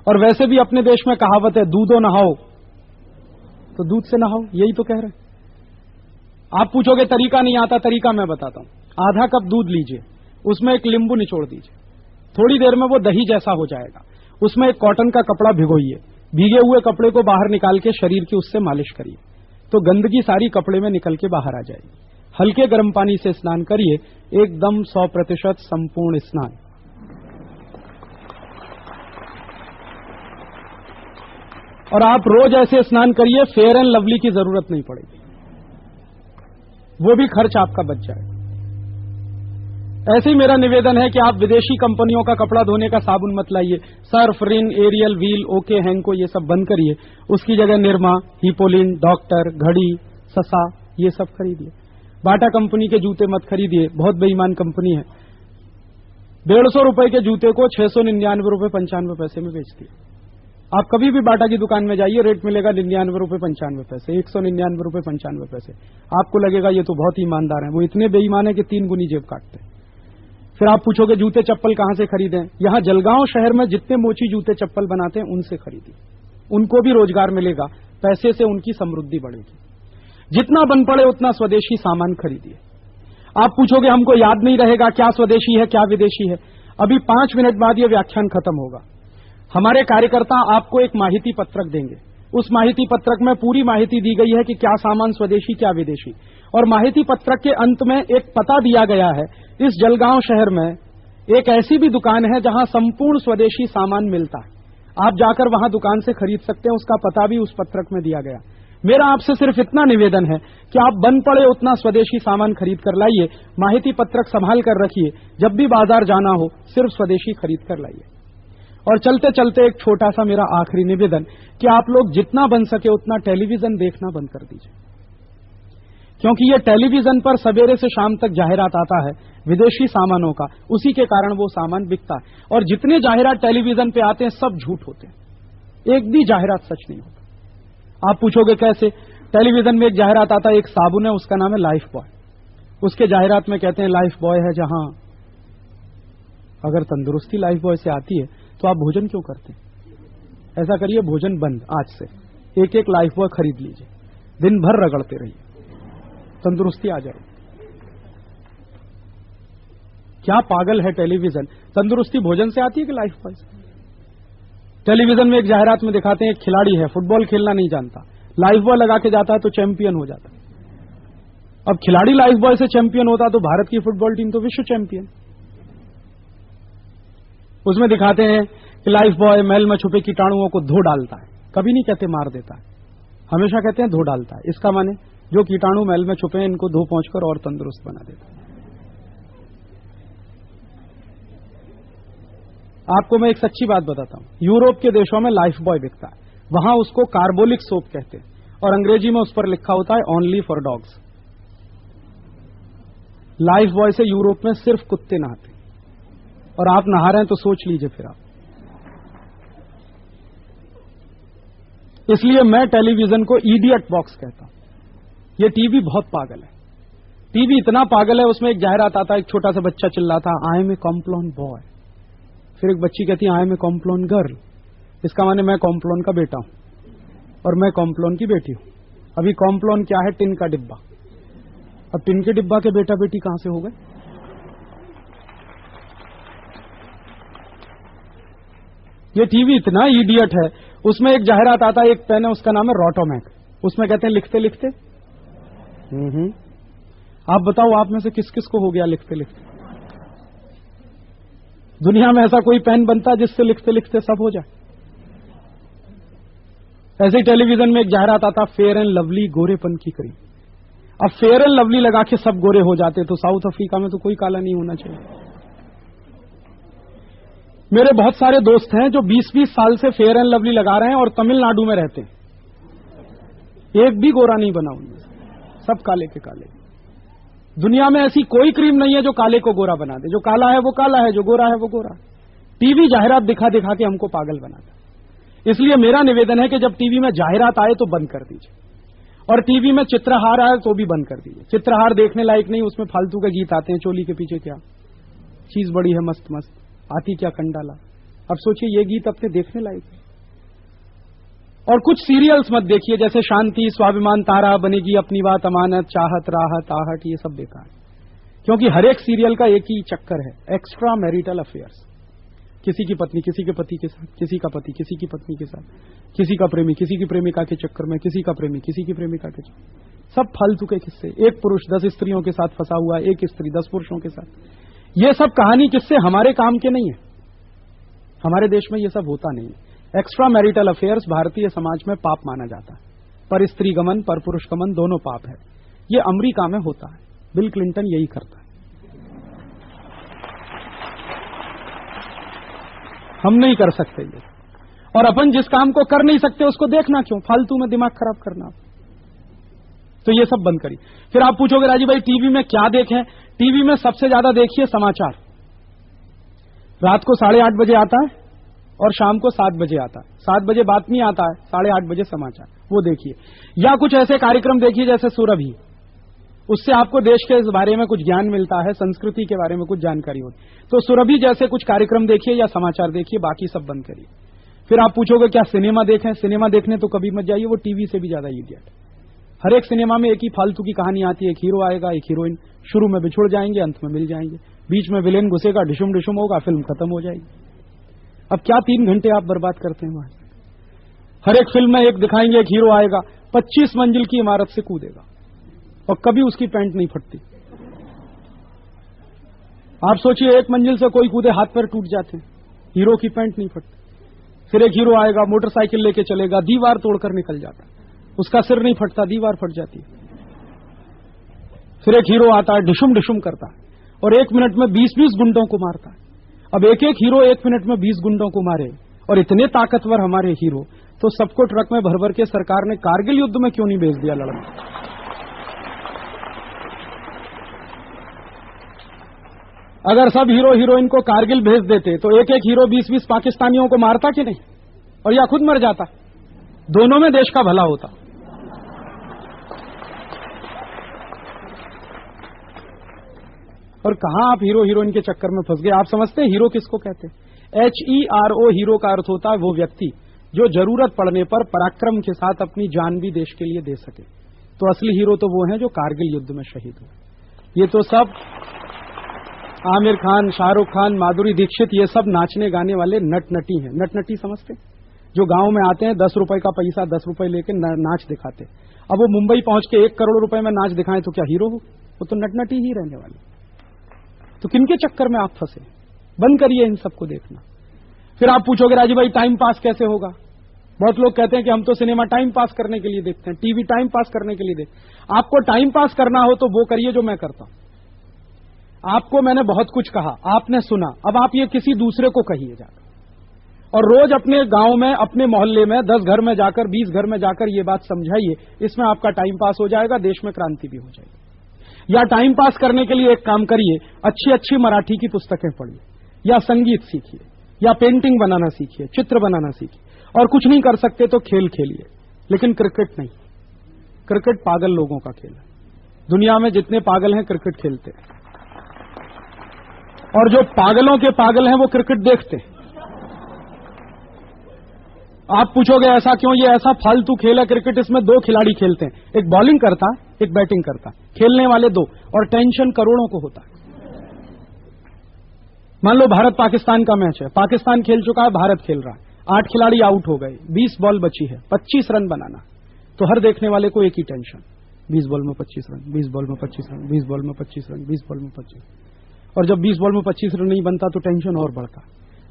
और वैसे भी अपने देश में कहावत है, दूधो नहाओ, तो दूध से नहाओ, यही तो कह रहे हैं। आप पूछोगे तरीका नहीं आता, तरीका मैं बताता हूं। आधा कप दूध लीजिए, उसमें एक नींबू निचोड़ दीजिए, थोड़ी देर में वो दही जैसा हो जाएगा। उसमें एक कॉटन का कपड़ा भिगोइए, भीगे हुए कपड़े को बाहर निकाल के शरीर की उससे मालिश करिए, तो गंदगी सारी कपड़े में निकल के बाहर आ जाएगी। हल्के गर्म पानी से स्नान करिए, एकदम 100% संपूर्ण स्नान। और आप रोज ऐसे स्नान करिए, फेयर एंड लवली की जरूरत नहीं पड़ेगी, वो भी खर्च आपका बच जाएगा। ऐसे ही मेरा निवेदन है कि आप विदेशी कंपनियों का कपड़ा धोने का साबुन मत लाइए। सर्फ, रिन, एरियल, व्हील, ओके, हैंको, ये सब बंद करिए। उसकी जगह निरमा, हिपोलिन, डॉक्टर, घड़ी, ससा, ये सब खरीदिए। बाटा कंपनी के जूते मत खरीदिए, बहुत बेईमान कंपनी है। 150 रुपए के जूते को 699 रुपए 95 पैसे में बेचती है। आप कभी भी बाटा की दुकान में जाइए, रेट मिलेगा 99 रुपए 95 पैसे, 199 रुपए 95 पैसे। आपको लगेगा ये तो बहुत ईमानदार है। वो इतने बेईमान है कि 3 गुनी जेब काटते हैं। फिर आप पूछोगे जूते चप्पल कहां से खरीदें? यहां जलगांव शहर में जितने मोची जूते चप्पल बनाते हैं उनसे खरीदिए, उनको भी रोजगार मिलेगा, पैसे से उनकी समृद्धि बढ़ेगी। जितना बन पड़े उतना स्वदेशी सामान खरीदिए। आप पूछोगे हमको याद नहीं रहेगा क्या स्वदेशी है क्या विदेशी है? अभी 5 मिनट बाद यह व्याख्यान खत्म होगा। हमारे कार्यकर्ता आपको एक माहिती पत्रक देंगे। उस माहिती पत्रक में पूरी माहिती दी गई है कि क्या सामान स्वदेशी क्या विदेशी। और माहिती पत्रक के अंत में एक पता दिया गया है। इस जलगांव शहर में एक ऐसी भी दुकान है जहां संपूर्ण स्वदेशी सामान मिलता है। आप जाकर वहां दुकान से खरीद सकते हैं, उसका पता भी उस पत्रक में दिया गया। मेरा आपसे सिर्फ इतना निवेदन है कि आप बन पड़े उतना स्वदेशी सामान खरीद कर लाइए, माहिती पत्रक संभाल कर रखिए, जब भी बाजार जाना हो सिर्फ स्वदेशी खरीद कर लाइए। और चलते चलते एक छोटा सा मेरा आखिरी निवेदन कि आप लोग जितना बन सके उतना टेलीविजन देखना बंद कर दीजिए, क्योंकि ये टेलीविजन पर सवेरे से शाम तक जाहिरात आता है विदेशी सामानों का, उसी के कारण वो सामान बिकता है। और जितने जाहिरात टेलीविजन पे आते हैं सब झूठ होते हैं, एक भी जाहिरात सच नहीं होता। आप पूछोगे कैसे? टेलीविजन में एक जाहिरात आता है, एक साबुन है, उसका नाम है लाइफ बॉय। उसके जाहिरात में कहते हैं लाइफ बॉय है जहां अगर तंदुरुस्ती लाइफ बॉय से आती है तो आप भोजन क्यों करते हैं? ऐसा करिए, भोजन बंद आज से, एक एक लाइफ बॉय खरीद लीजिए, दिन भर रगड़ते रहिए, तंदुरुस्ती आ जाएगी। क्या पागल है टेलीविजन? तंदुरुस्ती भोजन से आती है कि लाइफ बॉय से? टेलीविजन में एक जाहिरात में दिखाते हैं एक खिलाड़ी है, फुटबॉल खेलना नहीं जानता, लाइफ बॉय लगा के जाता है तो चैंपियन हो जाता है। अब खिलाड़ी लाइफ बॉय से चैंपियन होता तो भारत की फुटबॉल टीम तो विश्व चैंपियन। उसमें दिखाते हैं कि लाइफ बॉय मैल में छुपे कीटाणुओं को धो डालता है, कभी नहीं कहते मार देता है, हमेशा कहते हैं धो डालता है। इसका माने जो कीटाणु मैल में छुपे हैं इनको धो पहुंचकर और तंदुरुस्त बना देता है। आपको मैं एक सच्ची बात बताता हूं, यूरोप के देशों में लाइफ बॉय बिकता है, वहां उसको कार्बोलिक सोप कहते हैं और अंग्रेजी में उस पर लिखा होता है only for dogs. Life boy से यूरोप में सिर्फ कुत्ते नहाते और आप नहा रहे हैं तो सोच लीजिए फिर आप। इसलिए मैं टेलीविजन को इडियट बॉक्स कहता हूं। ये टीवी बहुत पागल है, टीवी इतना पागल है, उसमें एक जाहिरात आता है, एक छोटा सा बच्चा चिल्लाता I am a Complan boy, फिर एक बच्ची कहती है I am a Complan girl. इसका माने मैं कॉम्प्लोन का बेटा हूं और मैं कॉम्प्लोन की बेटी हूं। अभी कॉम्प्लोन क्या है? टिन का डिब्बा। अब टिन के डिब्बा के बेटा बेटी कहां से हो गए? ये टीवी इतना इडियट है, उसमें एक जाहिरात आता है, एक पेन है उसका नाम है रोटोमैक, उसमें कहते हैं लिखते लिखते आप बताओ आप में से किस किस को हो गया लिखते लिखते? दुनिया में ऐसा कोई पेन बनता जिससे लिखते लिखते सब हो जाए? ऐसे ही टेलीविजन में एक जाहिरात आता, फेयर एंड लवली गोरेपन की क्रीम। अब फेयर एंड लवली लगा के सब गोरे हो जाते, तो साउथ अफ्रीका में तो कोई काला नहीं होना चाहिए। मेरे बहुत सारे दोस्त हैं जो 20-20 साल से फेयर एंड लवली लगा रहे हैं और तमिलनाडु में रहते हैं, एक भी गोरा नहीं बना उनमें, सब काले के काले। दुनिया में ऐसी कोई क्रीम नहीं है जो काले को गोरा बना दे। जो काला है वो काला है, जो गोरा है वो गोरा। टीवी जाहिरात दिखा दिखा के हमको पागल बनाता। इसलिए मेरा निवेदन है कि जब टीवी में जाहिरात आए तो बंद कर दीजिए, और टीवी में चित्रहार आए तो भी बंद कर दीजिए। चित्रहार देखने लायक नहीं, उसमें फालतू के गीत आते हैं, चोली के पीछे क्या चीज बड़ी है मस्त मस्त, आती क्या कंडाला। अब सोचिए ये गीत अपने देखने लायक है। और कुछ सीरियल्स मत देखिए, जैसे शांति, स्वाभिमान, तारा, बनेगी अपनी बात, अमानत, चाहत, राहत, आहट, ये सब बेकार, क्योंकि हर एक सीरियल का एक ही चक्कर है, एक्स्ट्रा मैरिटल अफेयर्स। किसी की पत्नी किसी के पति के साथ, किसी का पति किसी की पत्नी के साथ, किसी का प्रेमी किसी की प्रेमिका के चक्कर में, किसी का प्रेमी किसी की प्रेमिका के चक्कर, सब फालतू के किस्से। एक पुरुष 10 स्त्रियों के साथ फंसा हुआ, एक स्त्री 10 पुरुषों के साथ। ये सब कहानी किस्से हमारे काम के नहीं है, हमारे देश में ये सब होता नहीं है। Extra marital affairs Bharatiya Samaj में पाप माना जाता है। पर स्त्री गमन, पर पुरुष गमन दोनों पाप है। ये अमेरिका में होता है, बिल क्लिंटन यही करता है। हम नहीं कर सकते ये, और अपन जिस काम को कर नहीं सकते उसको देखना क्यों, फालतू में दिमाग खराब करना। तो ये सब बंद करिए। फिर आप पूछोगे राजीव भाई टीवी में क्या देखें? टीवी में सबसे ज्यादा देखिए समाचार। रात को 8:30 बजे आता है और शाम को 7 बजे आता है। 7 बजे बात नहीं आता है, 8:30 बजे समाचार, वो देखिए। या कुछ ऐसे कार्यक्रम देखिए जैसे सुरभि, उससे आपको देश के बारे में कुछ ज्ञान मिलता है, संस्कृति के बारे में कुछ जानकारी होती। तो सुरभि जैसे कुछ कार्यक्रम देखिए या समाचार देखिए, बाकी सब बंद करिए। फिर आप पूछोगे क्या सिनेमा देखें? सिनेमा देखने तो कभी मत जाइए, वो टीवी से भी ज्यादा इडियट। हर एक सिनेमा में एक ही फालतू की कहानी आती है, एक हीरो आएगा, एक हीरोइन, शुरू में बिछुड़ जाएंगे, अंत में मिल जाएंगे, बीच में विलेन घुसेगा, डिशुम डिशुम होगा, फिल्म खत्म हो जाएगी। अब क्या 3 घंटे आप बर्बाद करते हैं वहां? हर एक फिल्म में एक दिखाएंगे, एक हीरो आएगा 25 मंजिल की इमारत से कूदेगा और कभी उसकी पैंट नहीं फटती। आप सोचिए 1 मंजिल से कोई कूदे, हाथ पैर टूट जाते हैं, हीरो की पैंट नहीं फटती। फिर एक हीरो आएगा, मोटरसाइकिल लेके चलेगा, दीवार तोड़कर निकल जाता है, उसका सिर नहीं फटता, दीवार फट जाती है। फिर एक हीरो आता है, डिशुम डिशुम करता है और 1 मिनट में 20-20 गुंडों को मारता है। अब एक हीरो 1 मिनट में 20 गुंडों को मारे और इतने ताकतवर हमारे हीरो, तो सबको ट्रक में भर भर के सरकार ने कारगिल युद्ध में क्यों नहीं भेज दिया लड़ने? अगर सब हीरो हीरोइन को कारगिल भेज देते तो एक हीरो 20-20 पाकिस्तानियों को मारता कि नहीं, और या खुद मर जाता? दोनों में देश का भला होता। और कहां आप हीरो हीरोइन के चक्कर में फंस गए? आप समझते हैं हीरो किसको कहते हैं? HERO, हीरो का अर्थ होता है वो व्यक्ति जो जरूरत पड़ने पर पराक्रम के साथ अपनी जान भी देश के लिए दे सके। तो असली हीरो तो वो हैं जो कारगिल युद्ध में शहीद हुए। ये तो सब आमिर खान, शाहरुख खान, माधुरी दीक्षित, ये सब नाचने गाने वाले नटनटी हैं। नटनटी समझते? जो गांव में आते हैं 10 रुपए का पैसा 10 रुपए लेके नाच दिखाते। अब वो मुंबई पहुंच के 1 करोड़ रुपए में नाच दिखाएं तो क्या हीरो हो? वो तो नटनटी ही रहने वाले। तो किनके चक्कर में आप फंसे? बंद करिए इन सबको देखना। फिर आप पूछोगे राजीव भाई टाइम पास कैसे होगा? बहुत लोग कहते हैं कि हम तो सिनेमा टाइम पास करने के लिए देखते हैं, टीवी टाइम पास करने के लिए देखते। आपको टाइम पास करना हो तो वो करिए जो मैं करता हूं। आपको मैंने बहुत कुछ कहा, आपने सुना, अब आप ये किसी दूसरे को कहिए जाकर, और रोज अपने गांव में, अपने मोहल्ले में 10 घर में जाकर, 20 घर में जाकर ये बात समझाइए। इसमें आपका टाइम पास हो जाएगा, देश में क्रांति भी हो जाएगी। या टाइम पास करने के लिए एक काम करिए, अच्छी अच्छी मराठी की पुस्तकें पढ़िए, या संगीत सीखिए, या पेंटिंग बनाना सीखिए, चित्र बनाना सीखिए, और कुछ नहीं कर सकते तो खेल खेलिए, लेकिन क्रिकेट नहीं। क्रिकेट पागल लोगों का खेल है। दुनिया में जितने पागल हैं क्रिकेट खेलते हैं, और जो पागलों के पागल हैं वो क्रिकेट देखते हैं। आप पूछोगे ऐसा क्यों? ये ऐसा फालतू खेल है क्रिकेट, इसमें 2 खिलाड़ी खेलते हैं, एक बॉलिंग करता है, एक बैटिंग करता है, खेलने वाले 2, और टेंशन करोड़ों को होता है। मान लो भारत पाकिस्तान का मैच है, पाकिस्तान खेल चुका है, भारत खेल रहा है, 8 खिलाड़ी आउट हो गए, 20 बॉल बची है, 25 रन बनाना। तो हर देखने वाले को एक ही टेंशन, 20 बॉल में 25 रन, 20 बॉल में 25 रन, 20 बॉल में 25 रन, 20 बॉल में 25। और जब 20 बॉल में 25 रन नहीं बनता तो टेंशन और बढ़ता।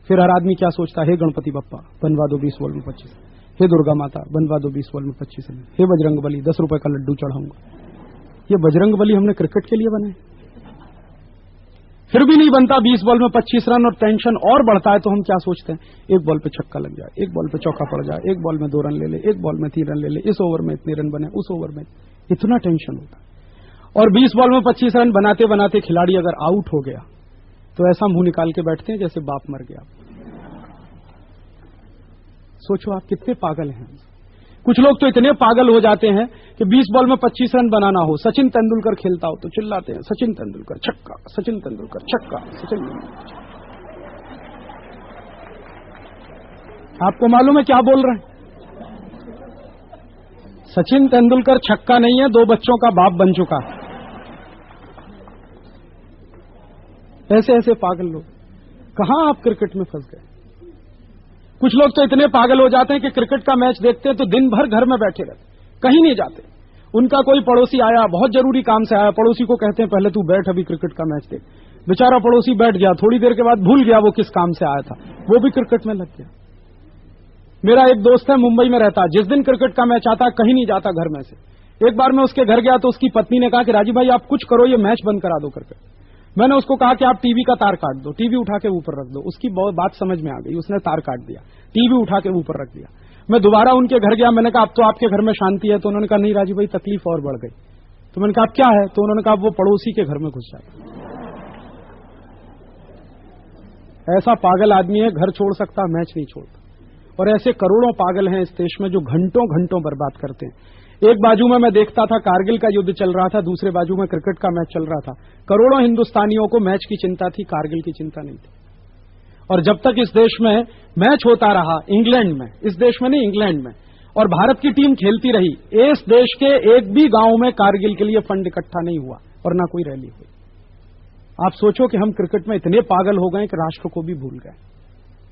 फिर हर आदमी क्या सोचता, हे गणपति बप्पा बनवा दो 20 बॉल में 25, हे दुर्गा माता बनवा दो 20 बॉल में 25 रन, हे बजरंग बली 10 रुपए का लड्डू चढ़ाऊंगा। ये बजरंग बली हमने क्रिकेट के लिए बनाए, फिर भी नहीं बनता 20 बॉल में 25 रन और टेंशन और बढ़ता है। तो हम क्या सोचते हैं, एक बॉल पे छक्का लग जाए, एक बॉल पे चौका पड़ जाए, एक बॉल में 2 रन ले ले, एक बॉल में 3 रन ले ले, इस ओवर में इतने रन बने, उस ओवर में इतना टेंशन होता है। और 20 बॉल में 25 रन बनाते बनाते खिलाड़ी अगर आउट हो गया तो ऐसा मुंह निकाल के बैठते हैं जैसे बाप मर गया। सोचो आप कितने पागल हैं। कुछ लोग तो इतने पागल हो जाते हैं कि 20 बॉल में 25 रन बनाना हो, सचिन तेंदुलकर खेलता हो तो चिल्लाते हैं सचिन तेंदुलकर छक्का, सचिन तेंदुलकर छक्का, सचिन तेंदुलकर। आपको मालूम है क्या बोल रहे हैं? सचिन तेंदुलकर छक्का नहीं है, 2 बच्चों का बाप बन चुका है। ऐसे ऐसे पागल लोग, कहां आप क्रिकेट में फंस गए। कुछ लोग तो इतने पागल हो जाते हैं कि क्रिकेट का मैच देखते हैं तो दिन भर घर में बैठे रहते, कहीं नहीं जाते। उनका कोई पड़ोसी आया, बहुत जरूरी काम से आया, पड़ोसी को कहते हैं पहले तू बैठ अभी क्रिकेट का मैच देख। बेचारा पड़ोसी बैठ गया, थोड़ी देर के बाद भूल गया वो किस काम से आया था, वो भी क्रिकेट में लग गया। मेरा एक दोस्त है, मुंबई में रहता, जिस दिन क्रिकेट का मैच आता कहीं नहीं जाता घर में से। एक बार मैं उसके घर गया तो उसकी पत्नी ने कहा कि राजीव भाई आप कुछ करो, ये मैच बंद करा दो क्रिकेट। मैंने उसको कहा कि आप टीवी का तार काट दो, टीवी उठा के ऊपर रख दो। उसकी बहुत बात समझ में आ गई, उसने तार काट दिया, टीवी उठा के ऊपर रख दिया। मैं दोबारा उनके घर गया, मैंने कहा अब तो आपके घर में शांति है। तो उन्होंने कहा नहीं राजीव भाई तकलीफ और बढ़ गई। तो मैंने कहा अब क्या है? तो उन्होंने कहा वो पड़ोसी के घर में घुस जाए। ऐसा पागल आदमी है, घर छोड़ सकता मैच नहीं छोड़ता। और ऐसे करोड़ों पागल हैं इस देश में जो घंटों घंटों बर्बाद करते हैं। एक बाजू में मैं देखता था कारगिल का युद्ध चल रहा था, दूसरे बाजू में क्रिकेट का मैच चल रहा था। करोड़ों हिंदुस्तानियों को मैच की चिंता थी, कारगिल की चिंता नहीं थी। और जब तक इस देश में मैच होता रहा, इंग्लैंड में, इस देश में नहीं इंग्लैंड में, और भारत की टीम खेलती रही, इस देश के एक भी गांव में कारगिल के लिए फंड इकट्ठा नहीं हुआ और ना कोई रैली हुई। आप सोचो कि हम क्रिकेट में इतने पागल हो गए कि राष्ट्र को भी भूल गए।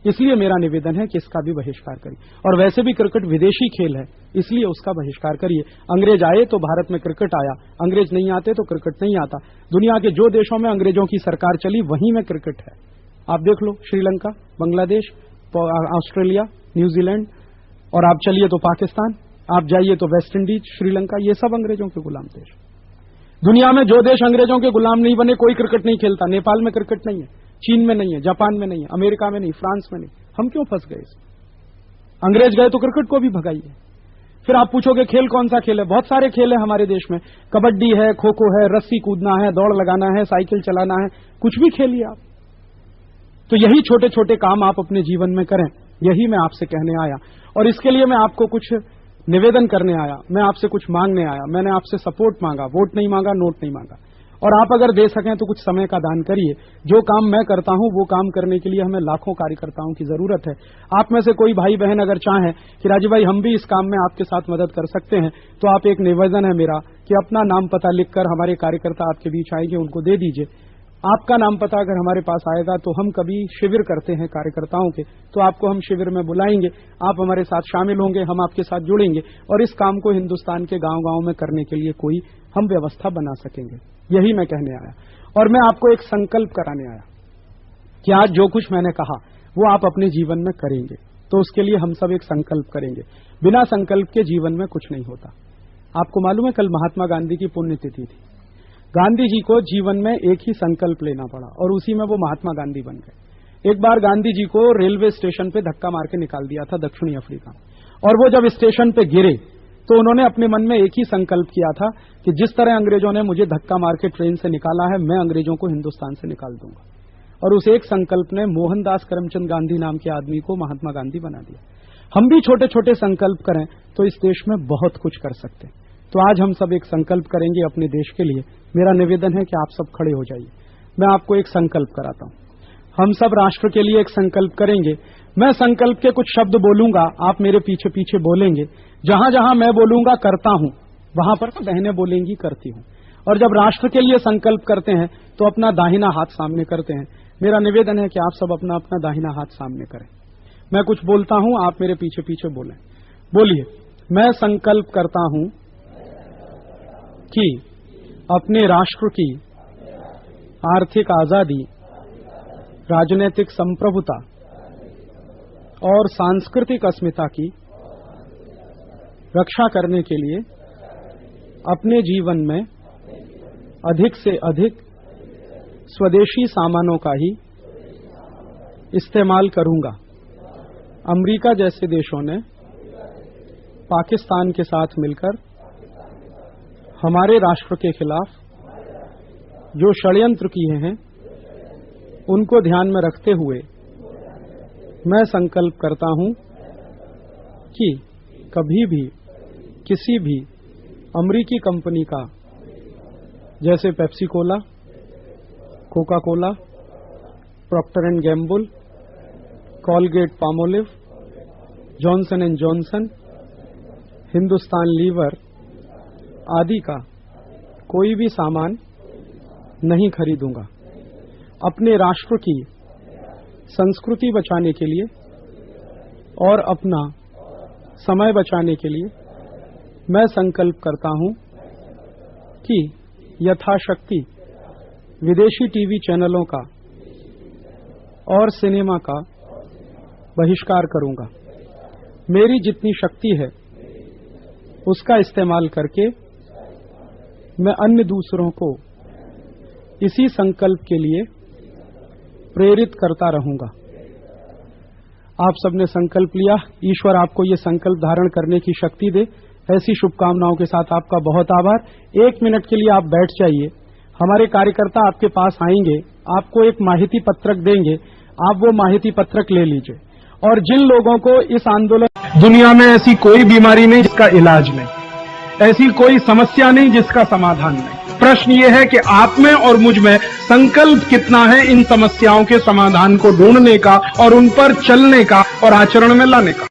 इसलिए मेरा निवेदन है कि इसका भी बहिष्कार करिए। और वैसे भी क्रिकेट विदेशी खेल है, इसलिए उसका बहिष्कार करिए। अंग्रेज आए तो भारत में क्रिकेट आया, अंग्रेज नहीं आते तो क्रिकेट नहीं आता। दुनिया के जो देशों में अंग्रेजों की सरकार चली वहीं में क्रिकेट है। आप देख लो, श्रीलंका, बांग्लादेश, ऑस्ट्रेलिया, न्यूजीलैंड, और आप चलिए तो पाकिस्तान, आप जाइए तो वेस्ट इंडीज, श्रीलंका, ये सब अंग्रेजों के गुलाम देश। दुनिया में जो देश अंग्रेजों के गुलाम नहीं बने कोई क्रिकेट नहीं खेलता। नेपाल में क्रिकेट नहीं है, चीन में नहीं है, जापान में नहीं है, अमेरिका में नहीं, फ्रांस में नहीं। हम क्यों फंस गए इसमें? अंग्रेज गए तो क्रिकेट को भी भगाइए। फिर आप पूछोगे खेल कौन सा खेल है? बहुत सारे खेल है हमारे देश में, कबड्डी है, खो खो है, रस्सी कूदना है, दौड़ लगाना है, साइकिल चलाना है, कुछ भी खेलिए आप। तो यही छोटे छोटे काम आप अपने जीवन में करें, यही मैं आपसे कहने आया। और इसके लिए मैं आपको कुछ निवेदन करने आया, मैं आपसे कुछ मांगने आया। मैंने आपसे सपोर्ट मांगा, वोट नहीं मांगा, नोट नहीं मांगा। और आप अगर दे सकें तो कुछ समय का दान करिए। जो काम मैं करता हूं वो काम करने के लिए हमें लाखों कार्यकर्ताओं की जरूरत है। आप में से कोई भाई बहन अगर चाहें कि राजीव भाई हम भी इस काम में आपके साथ मदद कर सकते हैं, तो आप, एक निवेदन है मेरा कि अपना नाम पता लिखकर हमारे कार्यकर्ता आपके बीच आएंगे, उनको दे दीजिए। आपका नाम पता अगर हमारे पास आएगा तो हम कभी शिविर करते हैं कार्यकर्ताओं के, तो आपको हम शिविर में बुलाएंगे, आप हमारे साथ शामिल होंगे, हम आपके साथ जुड़ेंगे और इस काम को हिंदुस्तान के गांव-गांव में करने के लिए कोई हम व्यवस्था बना सकेंगे। यही मैं कहने आया। और मैं आपको एक संकल्प कराने आया कि आज जो कुछ मैंने कहा वो आप अपने जीवन में करेंगे। तो उसके लिए हम सब एक संकल्प करेंगे। बिना संकल्प के जीवन में कुछ नहीं होता। आपको मालूम है कल महात्मा गांधी की पुण्यतिथि थी। गांधी जी को जीवन में एक ही संकल्प लेना पड़ा और उसी में वो महात्मा गांधी बन गए। एक बार गांधी जी को रेलवे स्टेशन पे धक्का मार के निकाल दिया था दक्षिणी अफ्रीका में, और वो जब स्टेशन पे गिरे तो उन्होंने अपने मन में एक ही संकल्प किया था कि जिस तरह अंग्रेजों ने मुझे धक्का मार के ट्रेन से निकाला है, मैं अंग्रेजों को हिंदुस्तान से निकाल दूंगा। और उस एक संकल्प ने मोहनदास करमचंद गांधी नाम के आदमी को महात्मा गांधी बना दिया। हम भी छोटे छोटे संकल्प करें तो इस देश में बहुत कुछ कर सकते हैं। तो आज हम सब एक संकल्प करेंगे अपने देश के लिए। मेरा निवेदन है कि आप सब खड़े हो जाइए। मैं आपको एक संकल्प कराता हूं। हम सब राष्ट्र के लिए एक संकल्प करेंगे। मैं संकल्प के कुछ शब्द बोलूंगा, आप मेरे पीछे पीछे बोलेंगे। जहां जहां मैं बोलूंगा करता हूं, वहां पर बहनें बोलेंगी करती हूं। और जब राष्ट्र के लिए संकल्प करते हैं तो अपना दाहिना हाथ सामने करते हैं। मेरा निवेदन है कि आप सब अपना अपना दाहिना हाथ सामने करें। मैं कुछ बोलता हूं, आप मेरे पीछे पीछे बोलें। बोलिए, मैं संकल्प करता हूं कि अपने राष्ट्र की आर्थिक आजादी, राजनीतिक संप्रभुता और सांस्कृतिक अस्मिता की रक्षा करने के लिए अपने जीवन में अधिक से अधिक स्वदेशी सामानों का ही इस्तेमाल करूंगा। अमेरिका जैसे देशों ने पाकिस्तान के साथ मिलकर हमारे राष्ट्र के खिलाफ जो षड्यंत्र किए हैं, उनको ध्यान में रखते हुए मैं संकल्प करता हूं कि कभी भी किसी भी अमेरिकी कंपनी का, जैसे Pepsi Cola, Coca Cola, Procter and Gamble, Colgate Palmolive, Johnson and Johnson, Hindustan Lever आदि का कोई भी सामान नहीं खरीदूंगा। अपने राष्ट्र की संस्कृति बचाने के लिए और अपना समय बचाने के लिए मैं संकल्प करता हूं कि यथाशक्ति विदेशी टीवी चैनलों का और सिनेमा का बहिष्कार करूंगा। मेरी जितनी शक्ति है उसका इस्तेमाल करके मैं अन्य दूसरों को इसी संकल्प के लिए प्रेरित करता रहूंगा। आप सबने संकल्प लिया, ईश्वर आपको ये संकल्प धारण करने की शक्ति दे। ऐसी शुभकामनाओं के साथ आपका बहुत आभार। 1 मिनट के लिए आप बैठ जाइए, हमारे कार्यकर्ता आपके पास आएंगे, आपको एक माहिती पत्रक देंगे, आप वो माहिती पत्रक ले लीजिए। और जिन लोगों को इस आंदोलन, दुनिया में ऐसी कोई बीमारी नहीं जिसका इलाज नहीं, ऐसी कोई समस्या नहीं जिसका समाधान नहीं। प्रश्न ये है कि आप में और मुझ में संकल्प कितना है इन समस्याओं के समाधान को ढूंढने का और उन पर चलने का और आचरण में लाने का।